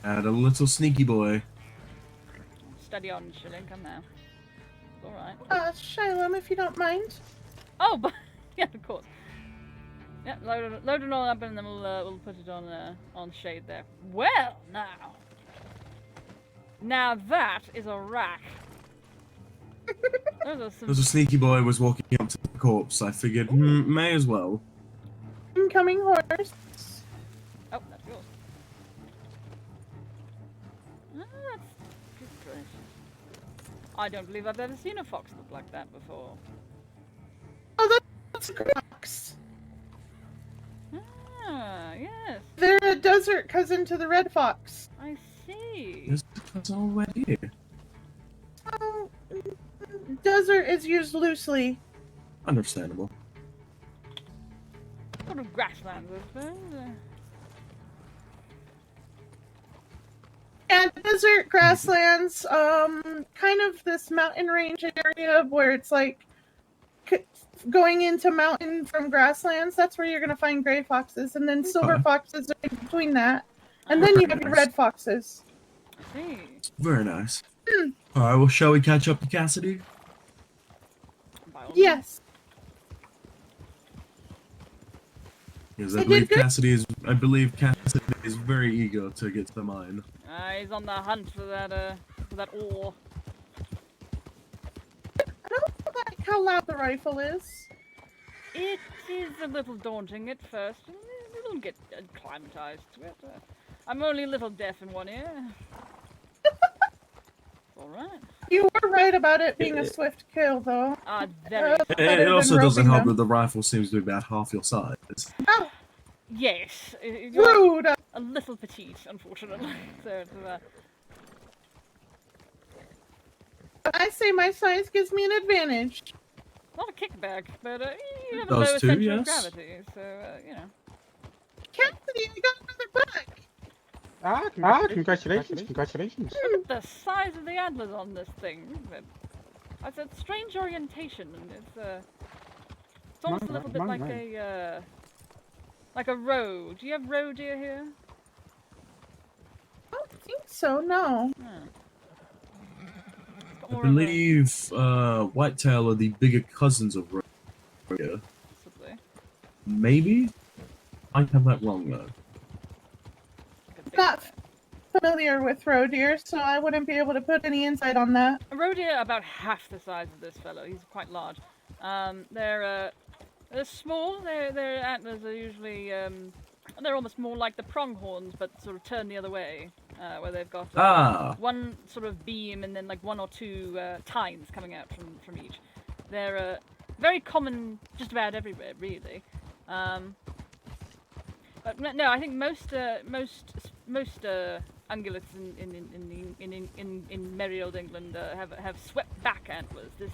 And a little sneaky boy.
Steady on, Shylem. Come now. It's alright.
Shylem, if you don't mind.
Oh, but yeah, of course. Yeah, load it all up and then we'll put it on shade there. Well, now. Now that is a rack. Those are some.
As a sneaky boy was walking up to the corpse, I figured, may as well.
Incoming horse.
Oh, that's yours. Ah, that's good gracious. I don't believe I've ever seen a fox look like that before.
Oh, that's Crocs.
Ah, yes.
They're a desert cousin to the red fox.
I see.
That's already.
Oh, desert is used loosely.
Understandable.
Sort of grasslands, I suppose.
And desert grasslands, kind of this mountain range area where it's like going into mountain from grasslands. That's where you're gonna find gray foxes, and then silver foxes are in between that, and then you have your red foxes.
I see.
Very nice. Alright, well, shall we catch up to Cassidy?
By all means.
Yes.
Because
I
I
did
believe
good.
Cassidy is very eager to get to the mine.
He's on the hunt for that ore.
I don't like how loud the rifle is.
It is a little daunting at first. We'll get acclimatized to it. I'm only a little deaf in one ear. Alright.
You were right about it being a swift kill, though.
Very.
It also
been
doesn't
roping
help
them.
that the rifle seems to be about half your size.
Oh,
Yes. You're
rude!
a little petite, unfortunately. So it's,
I say my size gives me an advantage.
not a kickback, but you have a
Does
lower
too,
center
yes.
of gravity, so you know.
Cassidy, I got another buck!
Congratulations.
Look at the size of the antlers on this thing. It's a strange orientation, and it's almost a little bit like a roe. Do you have roe deer here?
I don't think so, no.
I believe whitetail are the bigger cousins of rodeo.
Possibly.
Maybe? I have that wrong though.
Like a big
Not
bear.
familiar with roe deer, so I wouldn't be able to put any insight on that.
A roe deer about half the size of this fellow. He's quite large. They're small. Their antlers are usually they're almost more like the pronghorns, but sort of turned the other way, where they've got one sort of beam and then like one or two tines coming out from each. They're very common just about everywhere, really. But no, I think most ungulates in merry old England have swept back antlers. This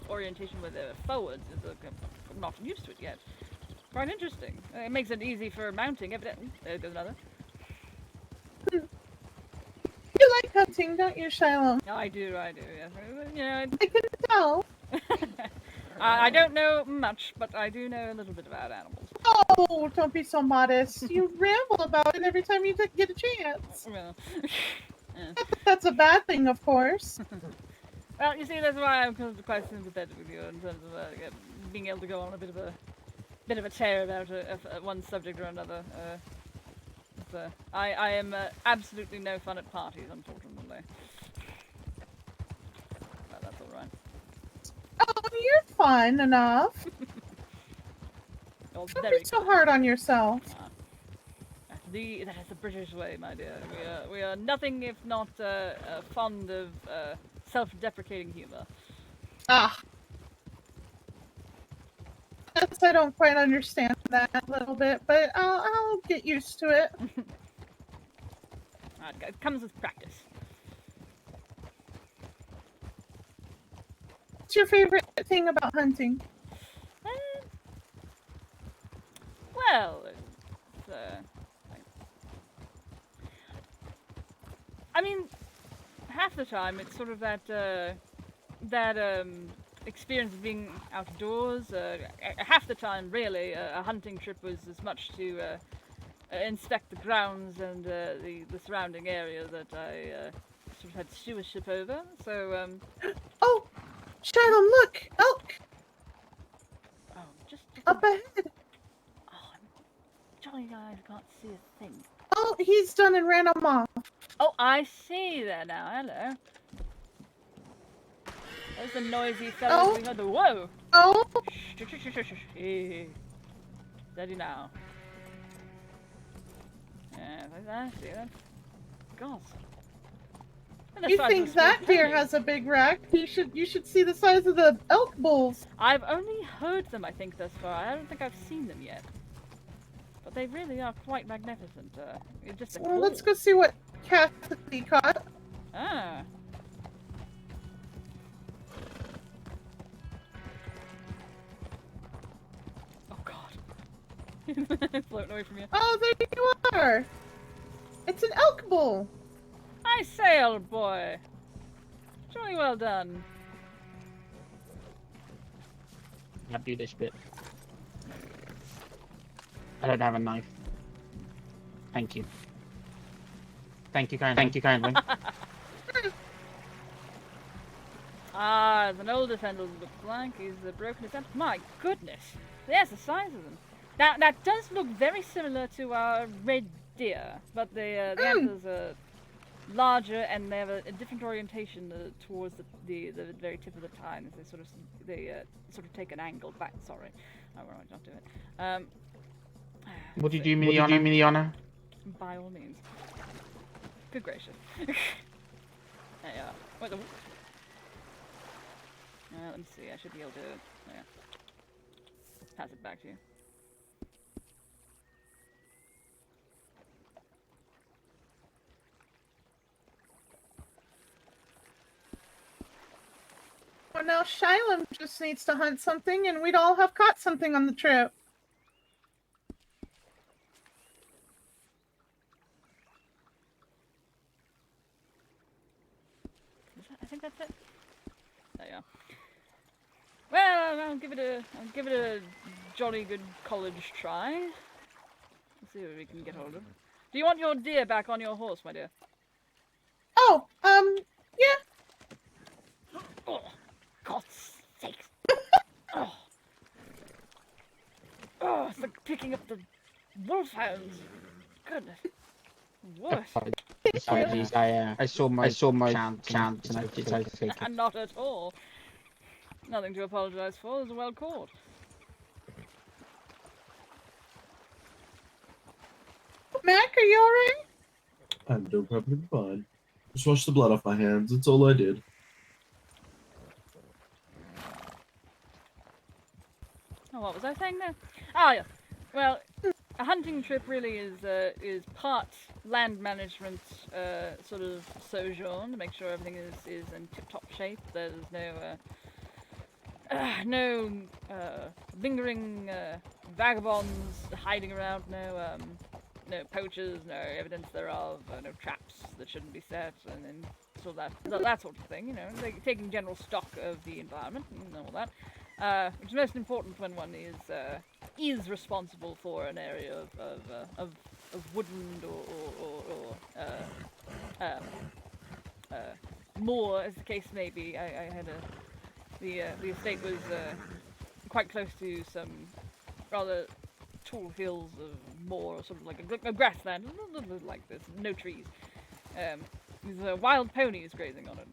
orientation where they're forwards is I'm not used to it yet. Quite interesting. It makes it easy for mounting, evidently. There goes another.
You like hunting, don't you, Shylem?
I do, yes. You know,
I can tell.
I don't know much, but I do know a little bit about animals.
Oh, don't be so modest. You ramble about it every time you get a chance.
Well,
That's a bad thing, of course.
well, you see, that's why I'm quite sympathetic with you in terms of being able to go on a bit of a tear about one subject or another. I am absolutely no fun at parties, unfortunately. But that's all right.
Oh, you're fun enough.
You're
Don't
very
be so hard on yourself.
That's the British way, my dear. We are nothing if not fond of self-deprecating humor.
Ah. Yes, I don't quite understand that a little bit, but I'll get used to it.
It comes with practice.
What's your favorite thing about hunting?
Well, I mean, half the time it's sort of that experience of being outdoors. Half the time, really, a hunting trip was as much to inspect the grounds and the surrounding area that I sort of had stewardship over. So,
Oh, Shylem, look! Elk!
oh, just
Up ahead!
oh, I'm jolly I can't see a thing.
Oh, he's done and ran him off.
Oh, I see there now. Hello. There's the noisy fellow we heard. Whoa!
Oh,
Steady now. Yeah, I see that. God.
you think that deer has a big rack? You should see the size of the elk bulls.
I've only heard them, I think, thus far. I don't think I've seen them yet. But they really are quite magnificent. Just a
Well, let's go see what Cassidy caught.
Ah. Oh God. Floating away from you.
Oh, there you are. It's an elk bull.
I say, old boy. Jolly well done.
I'll do this bit. I don't have a knife. Thank you. Thank you kindly. Thank you kindly.
Ah, as an older defender looks like he's broken his attempt. My goodness. There's the size of them. Now, that does look very similar to our red deer, but the antlers are larger and they have a different orientation towards the very tip of the tine. They sort of take an angle back. Sorry, I will not do it.
Would you do me the honor?
By all means. Good gracious. There you are. Wait, let me see. I should be able to. Yeah. Pass it back to you.
Well, now Shylem just needs to hunt something, and we'd all have caught something on the trip.
I think that's it. There you are. Well, I'll give it a jolly good college try. Let's see what we can get hold of. Do you want your deer back on your horse, my dear?
Oh, yeah.
Oh, God's sake! Oh, it's like picking up the wolfhounds. Goodness. Worse.
Apologies, I saw my chance and I decided to take it.
Not at all. Nothing to apologise for. It was well caught.
Mack, are you alright?
I'm doing perfectly fine. Just wash the blood off my hands. That's all I did.
Oh, what was I saying there? Ah, yeah. Well, a hunting trip really is part land management sort of sojourn to make sure everything is in tip-top shape. There's no lingering vagabonds hiding around. No poachers. No evidence thereof. No traps that shouldn't be set, and then sort of that sort of thing. You know, taking general stock of the environment and all that. Which is most important when one is responsible for an area of woodland or moor, as the case may be. I had the estate was quite close to some rather tall hills of moor, sort of like a grassland, a little like this, no trees. There's wild ponies grazing on it.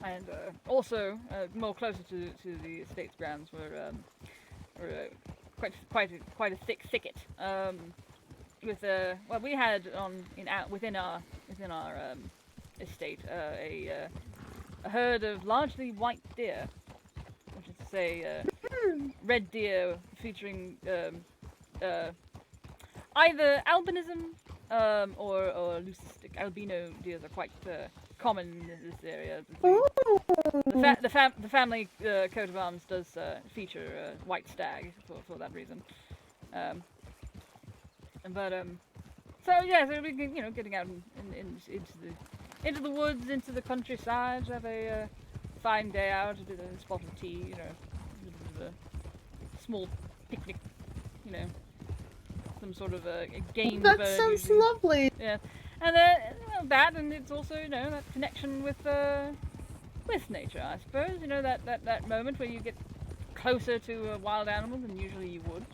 And also, more closer to the estate's grounds were quite a thick thicket. With well, we had within our estate a herd of largely white deer, which is to say red deer featuring either albinism or leucistic. Albino deers are quite common in this area. The family coat of arms does feature white stag for that reason. So yeah, so we getting out into the woods, into the countryside, have a fine day out, a bit of a spot of tea, a bit of a small picnic, some sort of a game.
That sounds lovely.
Yeah. And that, and it's also that connection with nature, I suppose. That moment where you get closer to a wild animal than usually you would,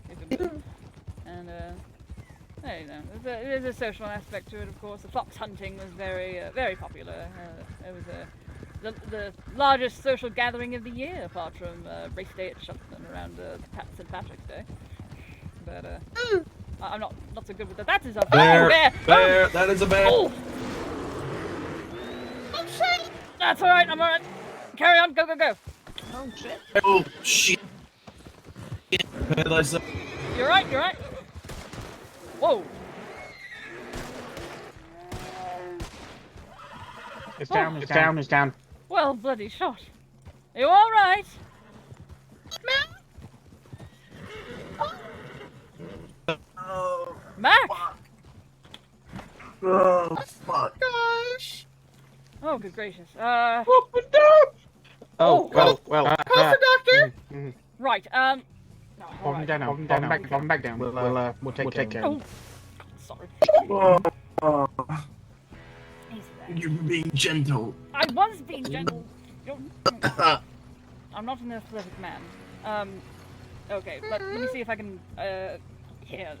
if it were. And You know, there's a social aspect to it, of course. The fox hunting was very popular. It was the largest social gathering of the year, apart from race day at Shelton around St. Patrick's Day. But I'm not so good with that. That is a
Bear!
bear!
Bear! That is a bear!
Oh! Oh shit! That's all right. I'm all right. Carry on. Go.
Oh shit.
Oh, shit! Paradise.
You're right. Whoa!
It's down.
Well, bloody shot. You all right?
Oh,
Mack!
oh, fuck.
Gosh.
Oh, good gracious.
Oh,
Oh,
well.
Call for doctor.
Right. No, all
Hold him
right.
down now. Hold him back down. We'll take care of
Oh,
him.
sorry.
Oh,
Easy there.
you're being gentle.
I was being gentle. I'm not an athletic man. Okay, let me see if I can, here,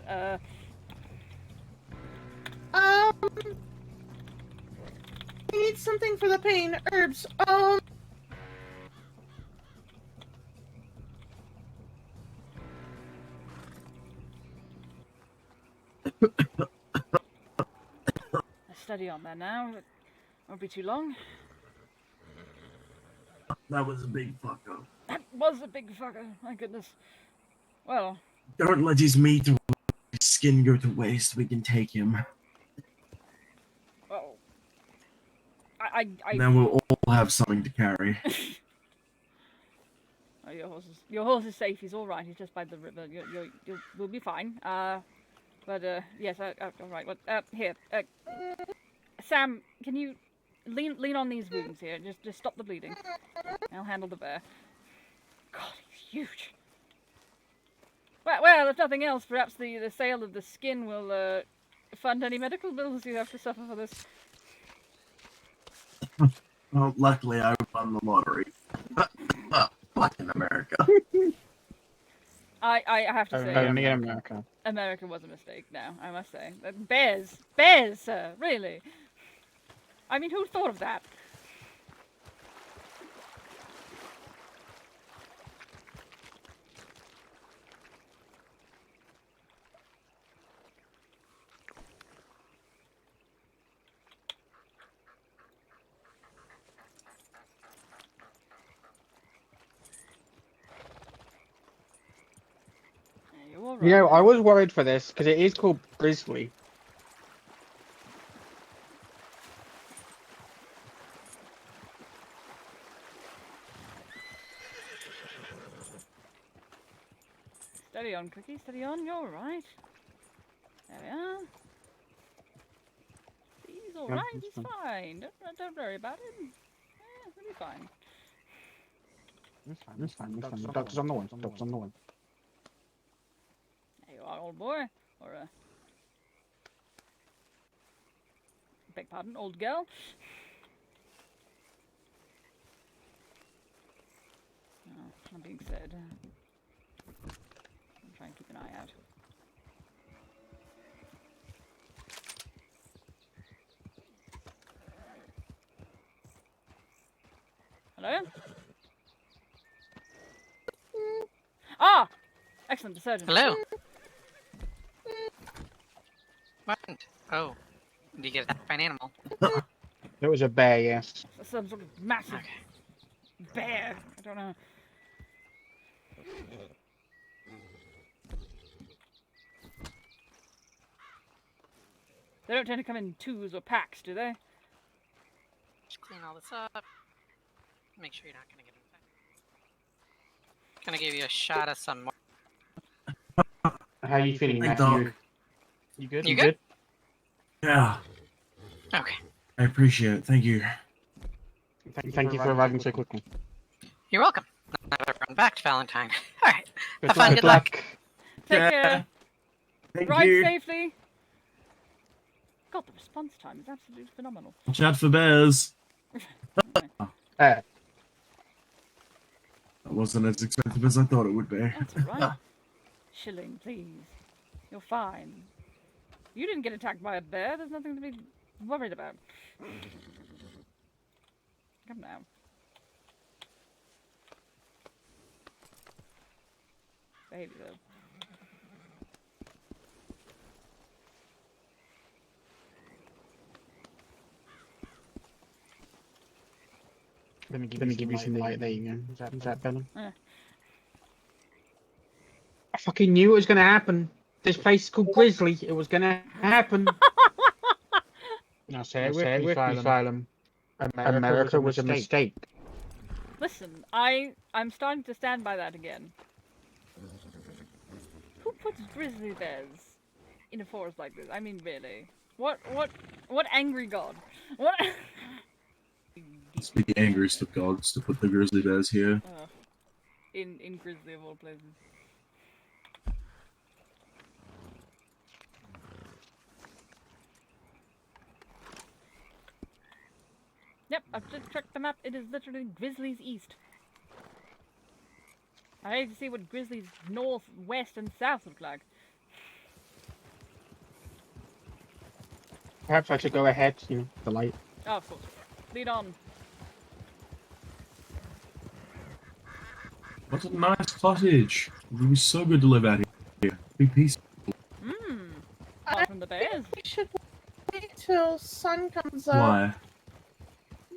I need something for the pain. Herbs.
study on that now. It won't be too long.
That was a big fuck up.
That was a big fucker. My goodness. Well,
Don't let his meat or his skin go to waste. We can take him.
well, I
Then we'll all have something to carry.
Oh, your horse is safe. He's all right. He's just by the river. You'll be fine. But yes, all right. What? Here, Sam, can you lean on these wounds here? Just stop the bleeding. I'll handle the bear. God, he's huge. Well, if nothing else, perhaps the sale of the skin will fund any medical bills you have to suffer for this.
Well, luckily I won the lottery. Fucking America.
I have to say,
Only in America.
America was a mistake. Now I must say, bears, sir, really. I mean, who thought of that?
You know, I was worried for this because it is called Grizzly.
Steady on, Cookie, steady on, you're alright. There we are. He's alright, he's fine. Don't worry about him. Yeah, he'll be fine.
It's fine. The doctor's on the one.
There you are, old boy. Or, beg pardon, old girl. Oh, that being said, I'll try and keep an eye out. Hello? Ah! Excellent, the surgeon.
Hello. What? Oh, did you get attacked by an animal?
It was a bear, yes.
Some sort of massive bear. I don't know. They don't tend to come in twos or packs, do they?
Just clean all this up. Make sure you're not gonna get infected. Gonna give you a shot of some more.
How are you feeling,
Hey,
Matt?
dog.
You good?
You good?
Yeah,
Okay.
I appreciate it. Thank you.
Thank you for arriving so quickly.
You're welcome. Now I've run back to Valentine. Alright. Have fun.
Good
Good luck.
Take
Yeah.
care.
Thank
Ride
you.
safely. God, the response time is absolutely phenomenal.
Watch out for bears.
Uh,
That wasn't as expensive as I thought it would be.
That's all right. Shylem, please. You're fine. You didn't get attacked by a bear. There's nothing to be worried about. Come now. Baby, though.
Let me give you some light. There you go. Is that better?
Eh.
I fucking knew it was gonna happen. This place is called Grizzly. It was gonna happen. Now say it with me, Shylem. America was a mistake.
Listen, I'm starting to stand by that again. Who puts grizzly bears in a forest like this? I mean, really. What angry god? What?
It's the angriest of gods to put the grizzly bears here.
In Grizzly of all places. Yep, I've just checked the map. It is literally Grizzly's east. I hate to see what Grizzly's north, west, and south look like.
Perhaps I should go ahead, the light.
Oh, of course. Lead on.
What a nice cottage. It would be so good to live out here. Be peaceful.
Apart from the bears.
We should wait till sun comes up.
Why?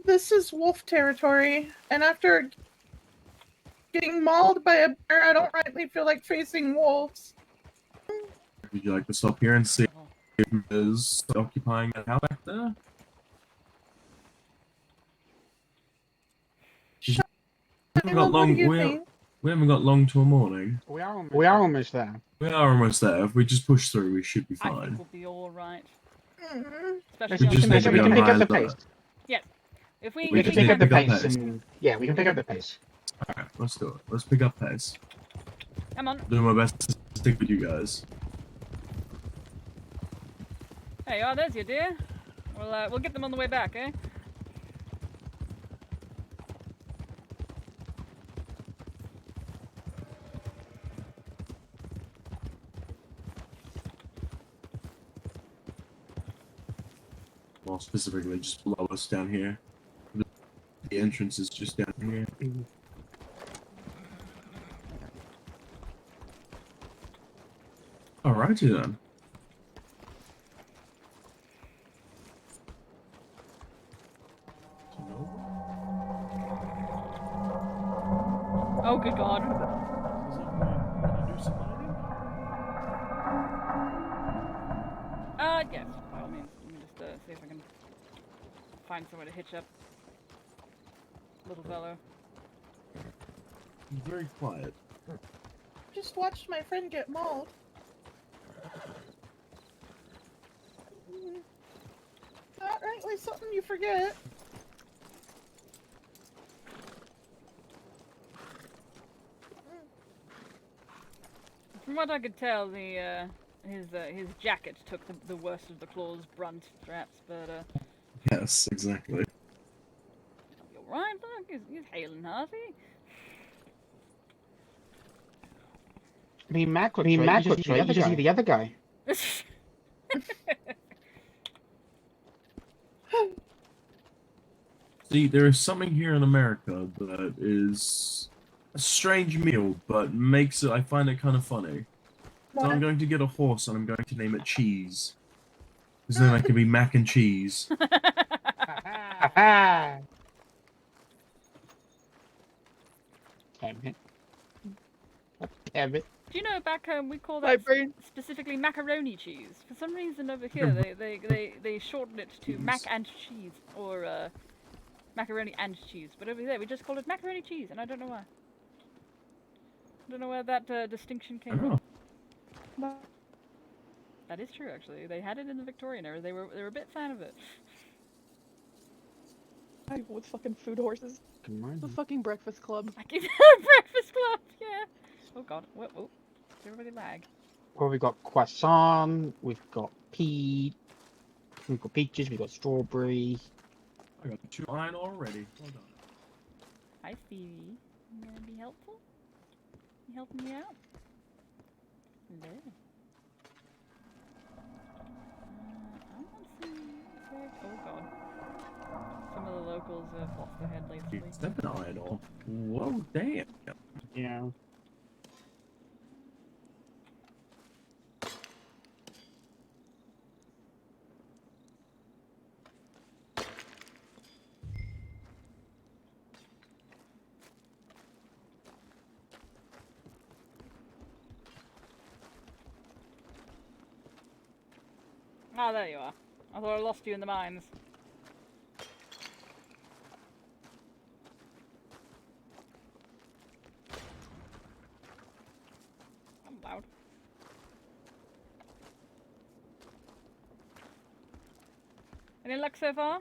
This is wolf territory, and after getting mauled by a bear, I don't rightly feel like facing wolves.
Would you like to stop here and see if there's occupying that house back there? We haven't got long. We haven't got long till morning.
We are almost there.
We are almost there. If we just push through, we should be
I think
fine.
we'll be alright.
Mm-hmm.
Especially
We just need to be
we can
on
pick up
high
the
alert.
pace.
Yes. If we
We can
just
pick up the
pick up
pace.
pace.
And, yeah, we can pick up the pace.
Alright, let's do it. Let's pick up pace.
Come on.
Do my best to stick with you guys.
There you are, there's your deer. We'll get them on the way back, eh?
More specifically, just below us down here. The entrance is just down here. Alrighty then.
Oh, good God. Yes, by all means. Let me just see if I can find somewhere to hitch up. Little fellow.
Very quiet.
Just watched my friend get mauled. Not rightly something you forget.
From what I could tell, his jacket took the worst of the claw's brunt, perhaps, but
Yes, exactly.
you're right, look, he's hale and hearty.
I mean, Mack looks right. You just see the other guy.
See, there is something here in America that is a strange meal, but makes it, I find it kind of funny. So I'm going to get a horse and I'm going to name it Cheese. Because then I can be Mac and Cheese.
Damn it. Damn it.
Do you know back home we call that specifically macaroni cheese? For some reason over here they shorten it to mac and cheese, or macaroni and cheese. But over there we just call it macaroni cheese, and I don't know why. I don't know where that distinction came from. That is true, actually. They had it in the Victorian era. They were a bit fan of it.
People with fucking food horses. The fucking Breakfast Club.
Breakfast Club, yeah. Oh god, whoa. Does everybody lag?
Well, we've got croissant, we've got peach, we've got peaches, we've got strawberry.
I got 2 iron already. Well done.
Hi, Phoebe. You gonna be helpful? You helping me out? Hello. locals have lost their head lately.
It's an iron ore. Whoa, damn.
Yeah.
Ah, there you are. I thought I lost you in the mines. I'm loud. Any luck so far?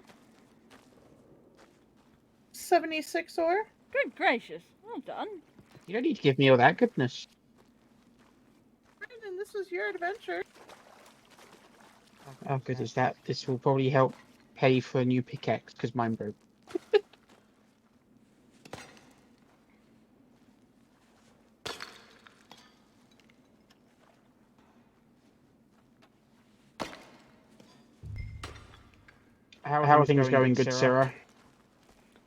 76 ore.
Good gracious. Well done.
You don't need to give me all that goodness.
Brandon, this was your adventure.
Oh, good as that. This will probably help pay for a new pickaxe because mine broke. How are things going, good Sarah?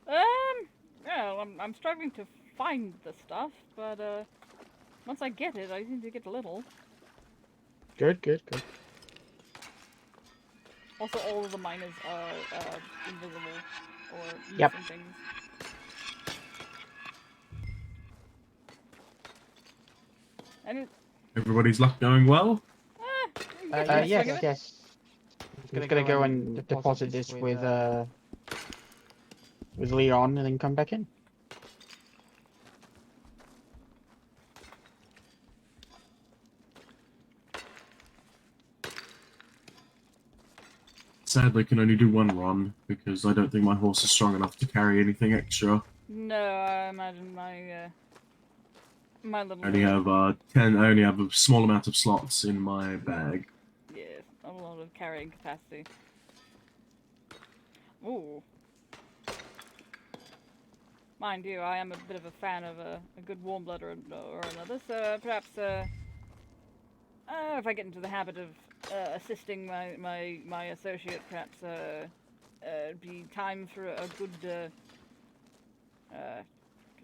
Well, I'm struggling to find the stuff, but once I get it, I seem to get a little.
Good, good, good.
Also, all of the miners are invisible or missing
Yep.
things. And
Everybody's luck going well?
Yes, yes. I'm gonna go and deposit this with Leon and then come back in.
Sadly, can only do one run because I don't think my horse is strong enough to carry anything extra.
No, I imagine my little.
I only have 10. I only have a small amount of slots in my bag.
Yeah, not a lot of carrying capacity. Ooh. Mind you, I am a bit of a fan of a good warm blood or another, so perhaps if I get into the habit of assisting my associate, perhaps it'd be time for a good could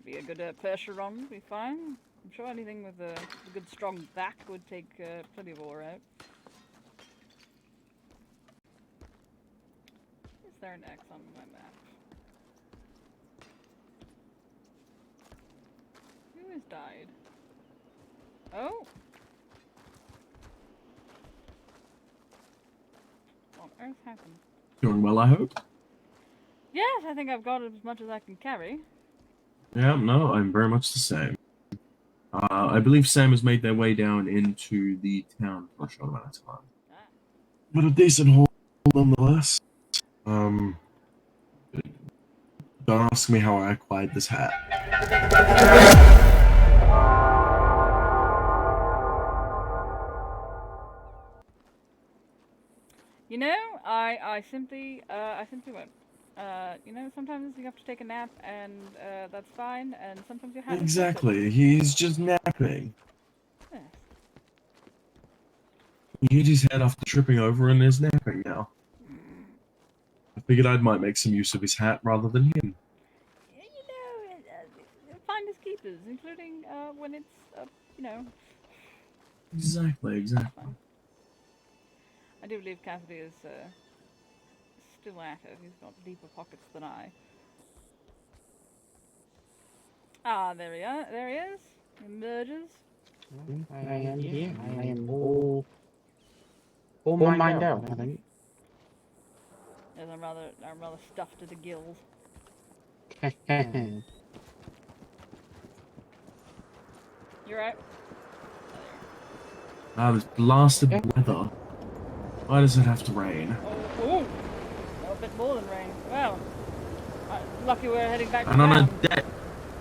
be a good Percheron would be fine. I'm sure anything with a good strong back would take plenty of ore out. Is there an X on my map? Who has died? Oh! What on earth happened?
Doing well, I hope.
Yes, I think I've got as much as I can carry.
Yeah, no, I'm very much the same. I believe Sam has made their way down into the town for a short amount of time.
Ah.
But a decent haul nonetheless. Don't ask me how I acquired this hat.
You know, I simply won't. You know, sometimes you have to take a nap, and that's fine, and sometimes you have to.
Exactly, he's just napping.
Yes.
He hit his head after tripping over and is napping now. I figured I might make some use of his hat rather than him.
You know, finders keepers, including when it's, you know.
Exactly.
I do believe Cassidy is still at it. He's got deeper pockets than I. Ah, there he is. He emerges.
I am here. I am all mined out, I think.
Yes, I'm rather stuffed to the gills. You're right.
This blasted weather. Why does it have to rain?
Oh, a bit more than rain. Well, lucky we're heading back to
And on
town.
a day,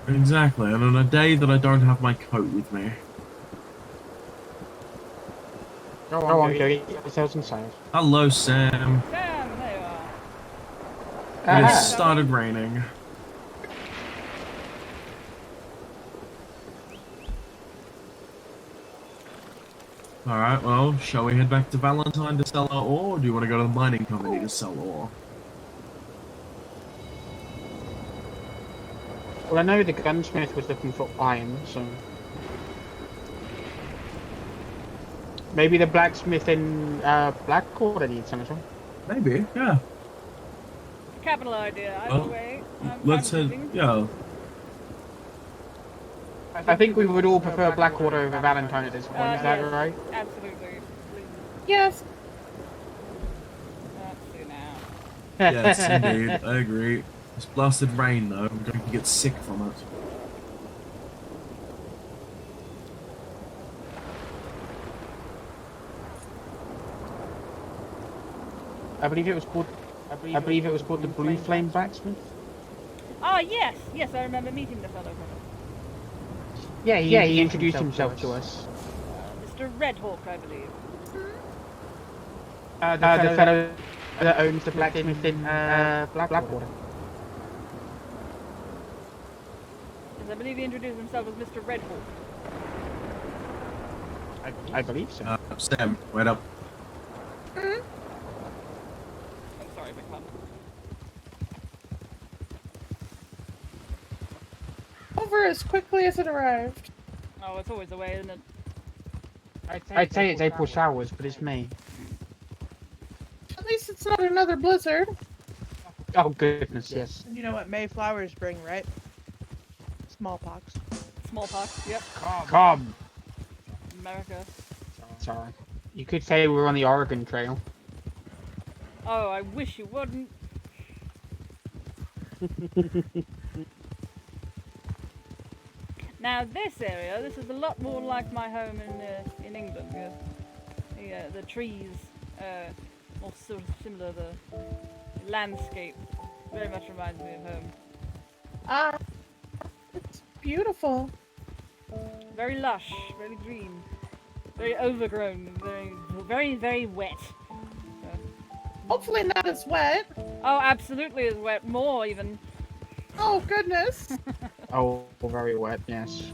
exactly, and on a day that I don't have my coat with me.
Go on, go get yourselves inside.
Hello, Sam.
Sam, there you are.
It has started raining. Alright, well, shall we head back to Valentine to sell our ore, or do you want to go to the mining company to sell ore?
Well, I know the gunsmith was looking for iron, so maybe the blacksmith in Blackwater needs some as well.
Maybe, yeah.
Capital idea. Either
Well,
way, I'm
let's
fine
head.
with leaving.
Yeah.
I think we would all prefer Blackwater over Valentine at this point. Is that
yes,
right?
Absolutely.
Yes.
Let's see now.
Yes, indeed. I agree. This blasted rain, though, I'm going to get sick from it.
I believe it was called. I believe it was called the Blue Flame Blacksmith.
Ah, yes, yes, I remember meeting the fellow.
Yeah, he introduced himself to us.
Mr. Redhawk, I believe.
The fellow that owns the blacksmith in Blackwater.
Yes, I believe he introduced himself as Mr. Redhawk.
I believe so.
Sam, wait up.
I'm sorry, McClung.
Over as quickly as it arrived.
Oh, it's always the way, isn't it?
I'd say it's April showers, but it's May.
At least it's not another blizzard.
Oh goodness, yes.
You know what Mayflowers bring, right? Smallpox.
Smallpox, yep.
Come.
America.
Sorry. You could say we're on the Oregon Trail.
Oh, I wish you wouldn't. Now this area, this is a lot more like my home in England. The trees, all sort of similar. The landscape very much reminds me of home.
Ah, it's beautiful.
Very lush, very green, very overgrown, very wet.
Hopefully not as wet.
Oh, absolutely as wet, more even.
Oh, goodness.
Oh, very wet, yes.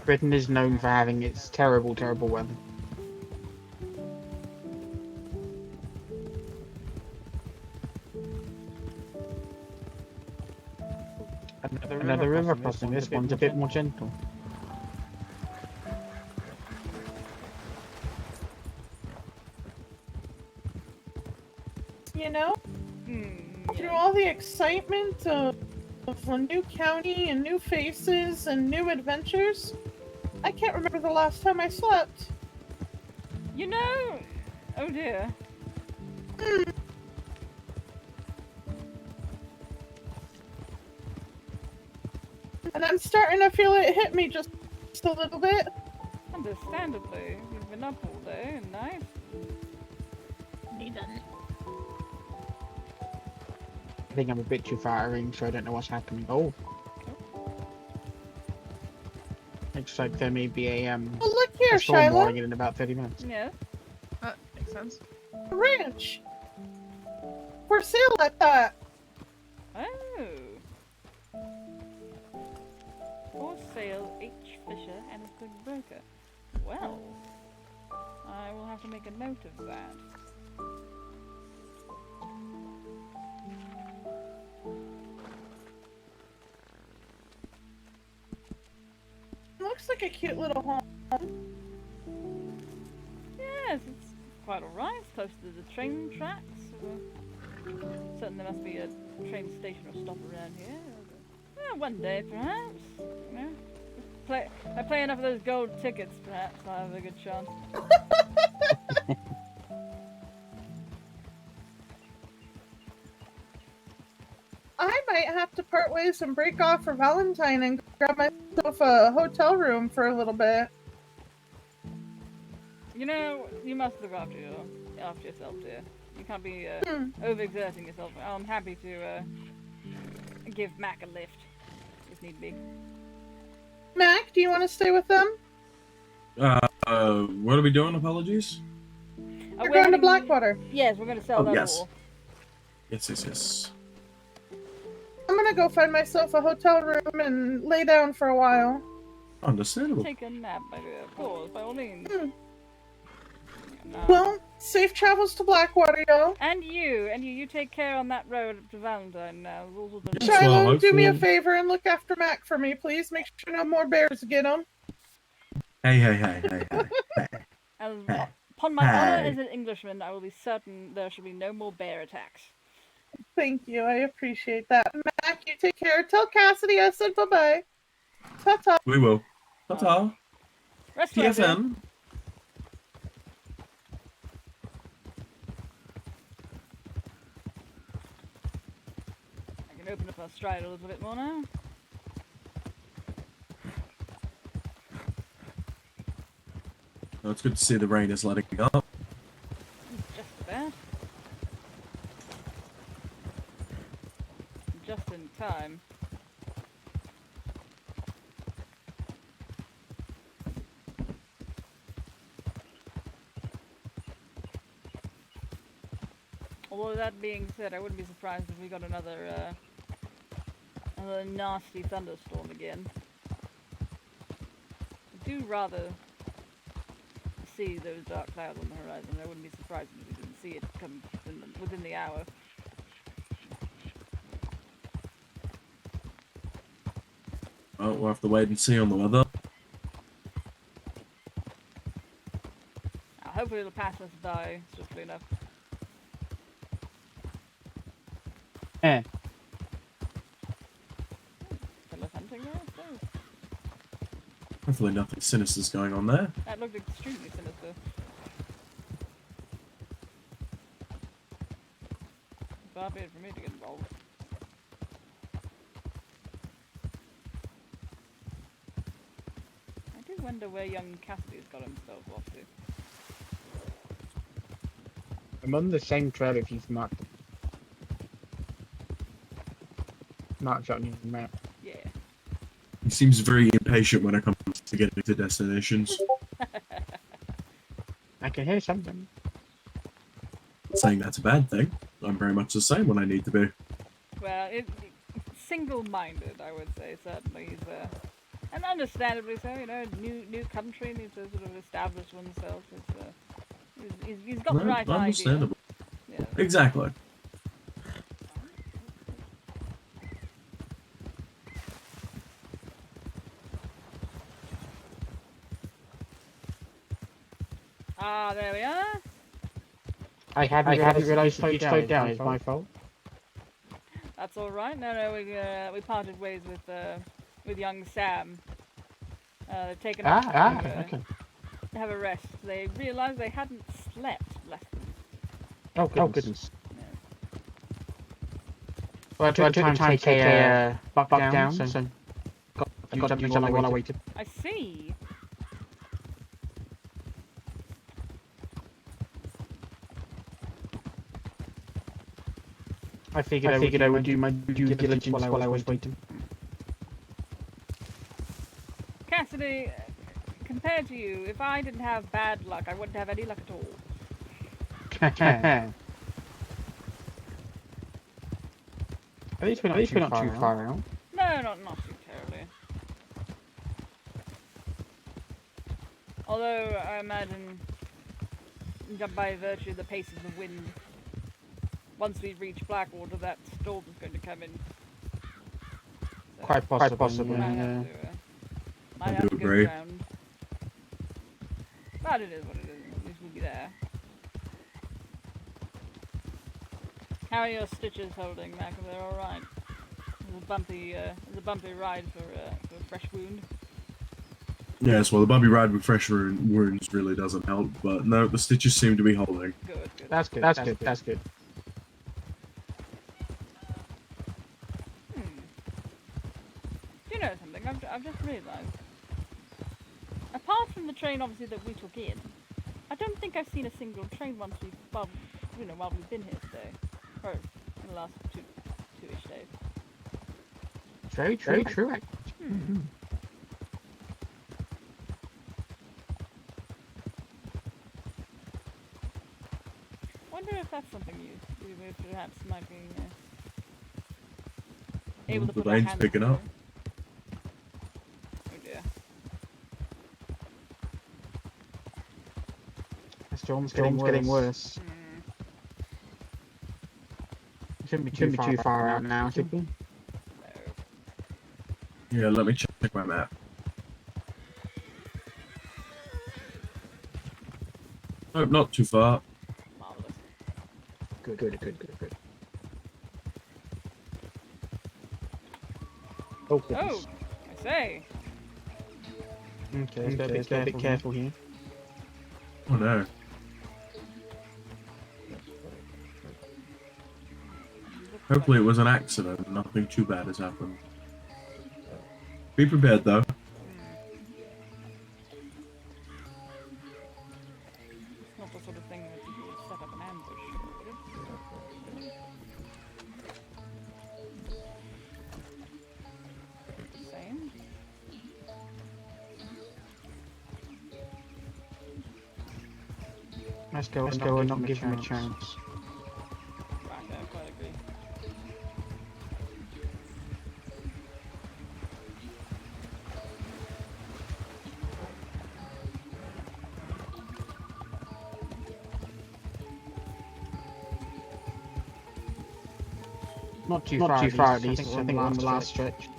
Britain is known for having its terrible, terrible weather. Another river crossing. This one's a bit more gentle.
You know, through all the excitement of a new county and new faces and new adventures, I can't remember the last time I slept.
You know, oh dear.
And I'm starting to feel it hit me just a little bit.
Understandably, you've been up all day and nice.
I think I'm a bit too far out of range, so I don't know what's happening. Oh. Looks like there may be a
Oh, look here,
a storm warning
Shylem.
in about 30 minutes.
Yeah.
Makes sense.
A ranch. For sale at that.
Oh. For sale, H. Fisher, Annesburg broker. Well, I will have to make a note of that.
Looks like a cute little home.
Yes, it's quite alright. It's close to the train tracks. Certainly there must be a train station or stop around here. One day, perhaps. You know, I play enough of those gold tickets, perhaps I'll have a good chance.
I might have to part ways and break off for Valentine and grab myself a hotel room for a little bit.
You know, you must look after yourself, dear. You can't be overexerting yourself. I'm happy to give Mack a lift, if need be.
Mac, do you want to stay with them?
What are we doing? Apologies?
We're going to Blackwater.
Yes, we're going to sell that
yes.
all.
Yes.
I'm going to go find myself a hotel room and lay down for a while.
Understandable.
Take a nap, my dear. Of course, by all means.
Well, safe travels to Blackwater, yo.
And you take care on that road up to Valentine now.
Yes, well,
Shylem, do me a
hopefully-
favor and look after Mack for me, please. Make sure no more bears get him.
Hey.
Upon my honor
Hey.
as an Englishman, I will be certain there shall be no more bear attacks.
Thank you, I appreciate that. Mack, you take care. Tell Cassidy I said bye-bye. Ta-ta.
We will. Ta-ta.
Rest well, dear.
TFM.
I can open up our stride a little bit more now.
Oh, it's good to see the rain is letting up.
Just about. Just in time. Although that being said, I wouldn't be surprised if we got another nasty thunderstorm again. I do rather see those dark clouds on the horizon. I wouldn't be surprised if we didn't see it come within the hour.
Well, we'll have to wait and see on the weather.
Hopefully it'll pass us by swiftly enough. Still hunting there, I suppose.
Hopefully nothing sinister is going on there.
That looked extremely sinister. Far be it for me to get involved. I do wonder where young Cassidy's got himself off to.
I'm on the same trail if you've marked it on your map.
Yeah.
He seems very impatient when it comes to getting to destinations.
I can hear something.
Not saying that's a bad thing. I'm very much the same when I need to be.
Well, single-minded, I would say, certainly. He's, and understandably so, you know, new country, needs to sort of establish oneself. He's got the right idea.
Understandable.
Yeah.
Exactly.
Ah, there we are.
I haven't realised you slowed down. It's my fault.
That's all right. No, we parted ways with young Sam. They've taken off to have a rest. They realised they hadn't slept, bless them.
Oh goodness.
Yeah.
Well, I took time to take a buck down, so I got to do something while I waited.
I see.
I figured I would do my due diligence while I was waiting.
Cassidy, compared to you, if I didn't have bad luck, I wouldn't have any luck at all.
At least we're not too far out.
No, not too terribly. Although, I imagine, by virtue of the pace of the wind, once we reach Blackwater, that storm is going to come in. So
Quite possibly.
might have to go
agree.
round. But it is what it is. At least we'll be there. How are your stitches holding, Mack? Are they all right? It's a bumpy ride for a fresh wound.
Yes, well, the bumpy ride with fresh wounds really doesn't help, but no, the stitches seem to be holding.
Good.
That's good.
Do you know something? I've just realised. Apart from the train, obviously, that we took in, I don't think I've seen a single train while we've been here today, or in the last two-ish days.
Very true.
Wonder if that's something you perhaps might be able to
The
put our
rain's
hands
picking
to.
up.
Oh dear.
Let's Storm's getting worse. Shouldn't be too far out now, should we?
Yeah, let me check my map. Oh, not too far.
Marvelous.
Good. Oh,
Oh, I say.
Okay, let's be a bit careful here.
Oh no. Hopefully it was an accident. Nothing too bad has happened. Be prepared though.
It's not the sort of thing that you would set up an ambush for, would it? Same.
Let's go and not give him a chance.
Right, I quite agree.
Not too far at least. I think we're on the last stretch.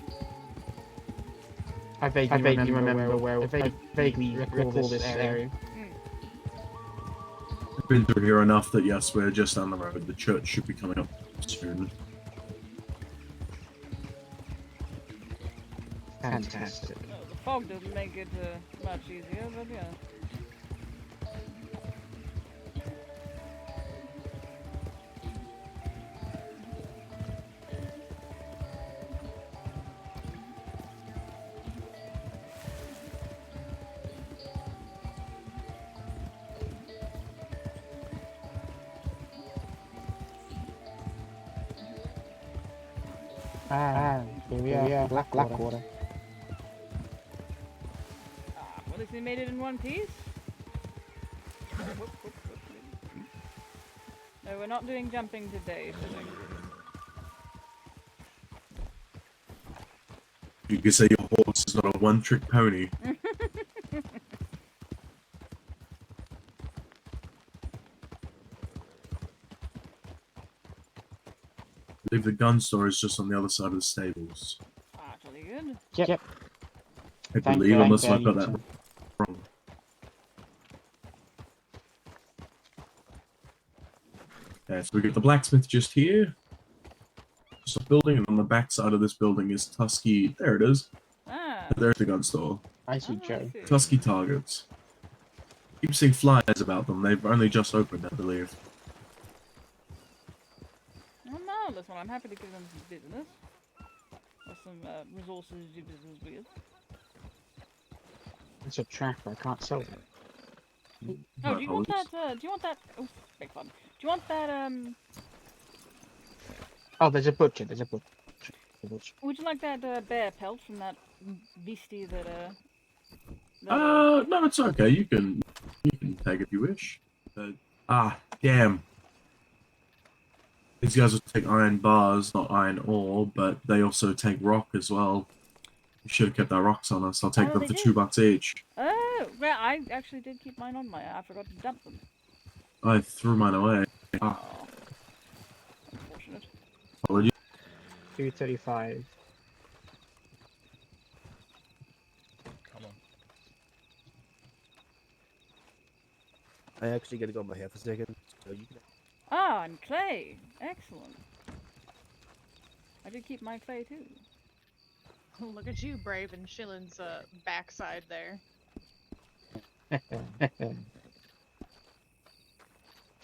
I vaguely remember where I vaguely recall this area.
I've been through here enough that yes, we're just down the road. The church should be coming up soon.
Fantastic.
Well, the fog doesn't make it much easier, but yeah.
Here we are. Blackwater.
Well, at least we made it in one piece. Whoop. No, we're not doing jumping today, Shylem.
You could say your horse is not a one-trick pony. I believe the gun store is just on the other side of the stables.
Ah, jolly good.
Yep.
I believe, unless I've got that wrong. Okay, so we got the blacksmith just here. Just a building, and on the back side of this building is Tusky. There it is.
Ah.
There's the gun store.
I see, Joe.
see.
Tusky targets. Keep seeing flyers about them. They've only just opened, I believe.
Oh, marvelous. Well, I'm happy to give them some business. Or some resources to do business with.
It's a trap. I can't sell it.
Oh, do you want that, oh, big fun. Do you want that,
Oh, there's a butcher.
would you like that, bear pelt from that beastie that,
No, it's okay. You can take it if you wish. Damn. These guys will take iron bars, not iron ore, but they also take rock as well. You should have kept our rocks on us. I'll take them for $2 each.
Oh, well, I actually did keep mine on I forgot to dump them.
I threw mine away.
Oh. Unfortunate.
Apologies.
235.
Come on. I actually gotta go on my hair for a second, so you can.
Ah, and clay. Excellent. I did keep my clay too.
Look at you braving Shylem's backside there.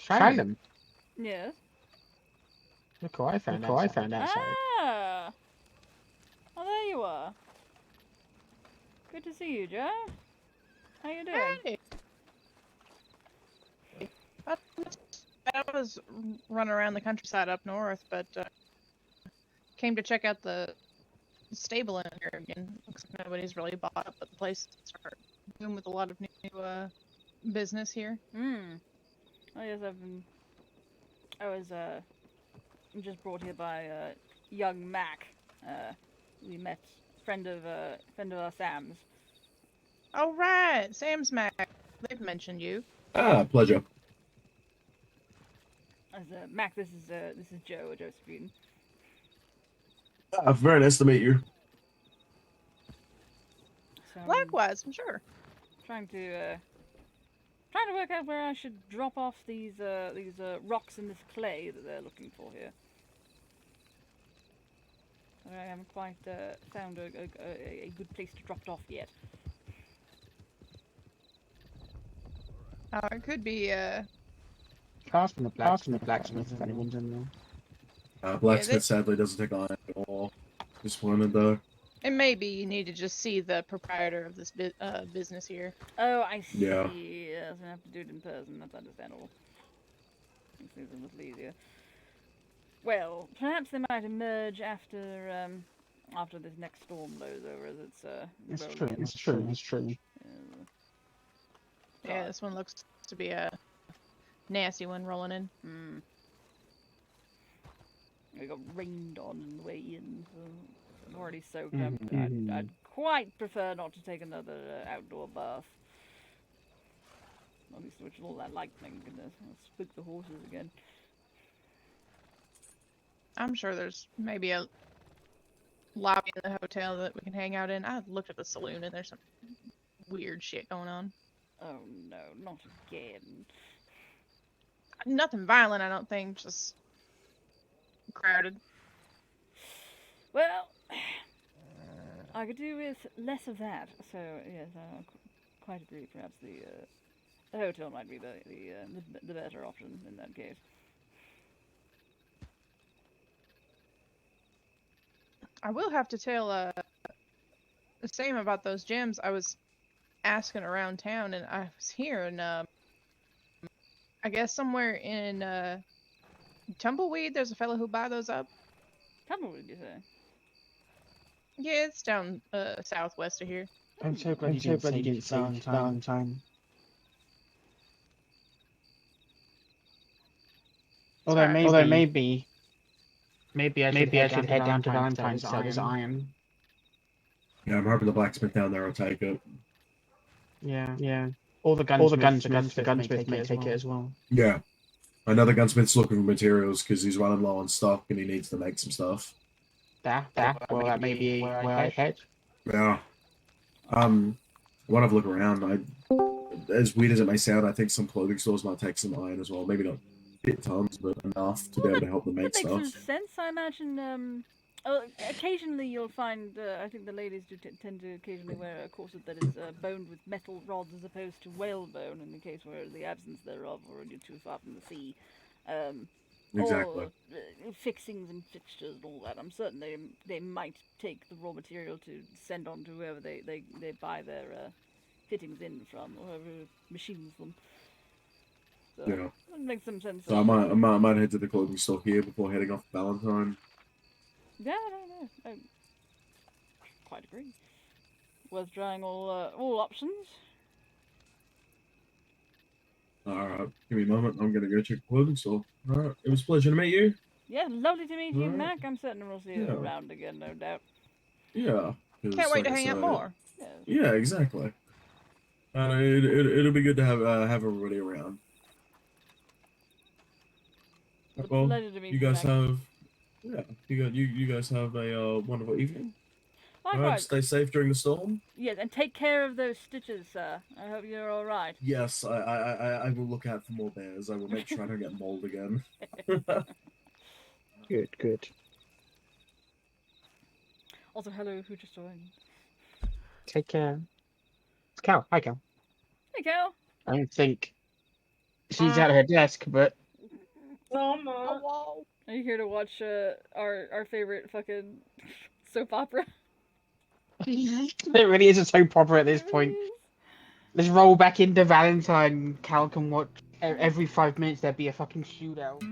Shylem.
Yes.
Look what I found outside.
Ah. Oh, there you are. Good to see you, Jo. How you doing?
Hey. I was running around the countryside up north, but came to check out the stable in here again. Looks like nobody's really bought up, but the place started booming with a lot of new business here.
Oh yes, I was just brought here by young Mack. We met friend of our Sam's.
Oh right, Sam's Mack. They've mentioned you.
Pleasure.
Mac, this is Joe, Josephine.
Very nice to meet you.
So
Likewise, I'm sure.
trying to work out where I should drop off these rocks and this clay that they're looking for here. I haven't quite found a good place to drop it off yet.
It could be
Ask from the blacksmith if anyone's in there.
Blacksmith sadly doesn't take on at all. Disappointed though.
it may be you need to just see the proprietor of this business here.
Oh, I see.
Yeah.
Yes, I have to do it in person. That's understandable. Makes things a little easier. Well, perhaps they might emerge after this next storm blows over. As it's
It's true.
Yeah, this one looks to be a nasty one rolling in.
We got rained on on the way in, so I'm already soaked up. I'd quite prefer not to take another outdoor bath. Obviously, with all that lightning, gonna spook the horses again.
I'm sure there's maybe a lobby in the hotel that we can hang out in. I looked at the saloon and there's some weird shit going on.
Oh no, not again.
Nothing violent, I don't think, just crowded.
Well, I could do with less of that. So yes, I quite agree. Perhaps the hotel might be the better option in that case.
I will have to tell the same about those gems. I was asking around town, and I was hearing, I guess somewhere in Tumbleweed, there's a fellow who buy those up.
Tumbleweed, you say?
Yeah, it's down southwest of here.
I'm so glad you didn't say Valentine. Although maybe I should head down to Valentine's to sell this iron.
Yeah, I'm hoping the blacksmith down there will take it.
Yeah. All the gunsmith may take it as well.
Yeah. I know the gunsmith's looking for materials because he's running low on stock and he needs to make some stuff.
That may be where I head.
Yeah. When I've looked around, as weird as it may sound, I think some clothing stores might take some iron as well. Maybe not tons, but enough to be able to help them make
That
stuff.
makes some sense. I imagine. Occasionally you'll find. I think the ladies do tend to occasionally wear a corset that is boned with metal rods as opposed to whalebone, in the case where the absence thereof, or you're too far from the sea.
Exactly.
Or fixings and fixtures and all that. I'm certain they might take the raw material to send on to whoever they buy their fittings in from, or whoever machines them. So
Yeah.
that makes some sense.
So I might head to the clothing store here before heading off to Valentine.
Yeah, no. I quite agree. Worth trying all options.
Alright, give me a moment. I'm gonna go check the clothing store. Alright, it was a pleasure to meet you.
Yeah, lovely to meet you,
Alright.
Mac. I'm certain we'll see you
Yeah.
around again, no doubt.
Yeah.
Can't wait to hang out more.
Yeah, exactly. It'll be good to have everybody around.
It's a
Well,
pleasure to meet
you guys
Mac.
have, you guys have a wonderful evening. Alright,
Likewise.
stay safe during the storm.
Yes, and take care of those stitches, sir. I hope you're all right.
Yes, I will look out for more bears. I will make sure I don't get mauled again.
Good.
Also, hello, who just joined?
Take care. It's Cal. Hi, Cal.
Hey, Cal.
I don't think she's at her desk, but
Oh no.
whoa.
Are you here to watch our favorite fucking soap opera?
it really isn't so proper at this point. Let's roll back into Valentine. Cal can watch every 5 minutes. There'd be a fucking shootout.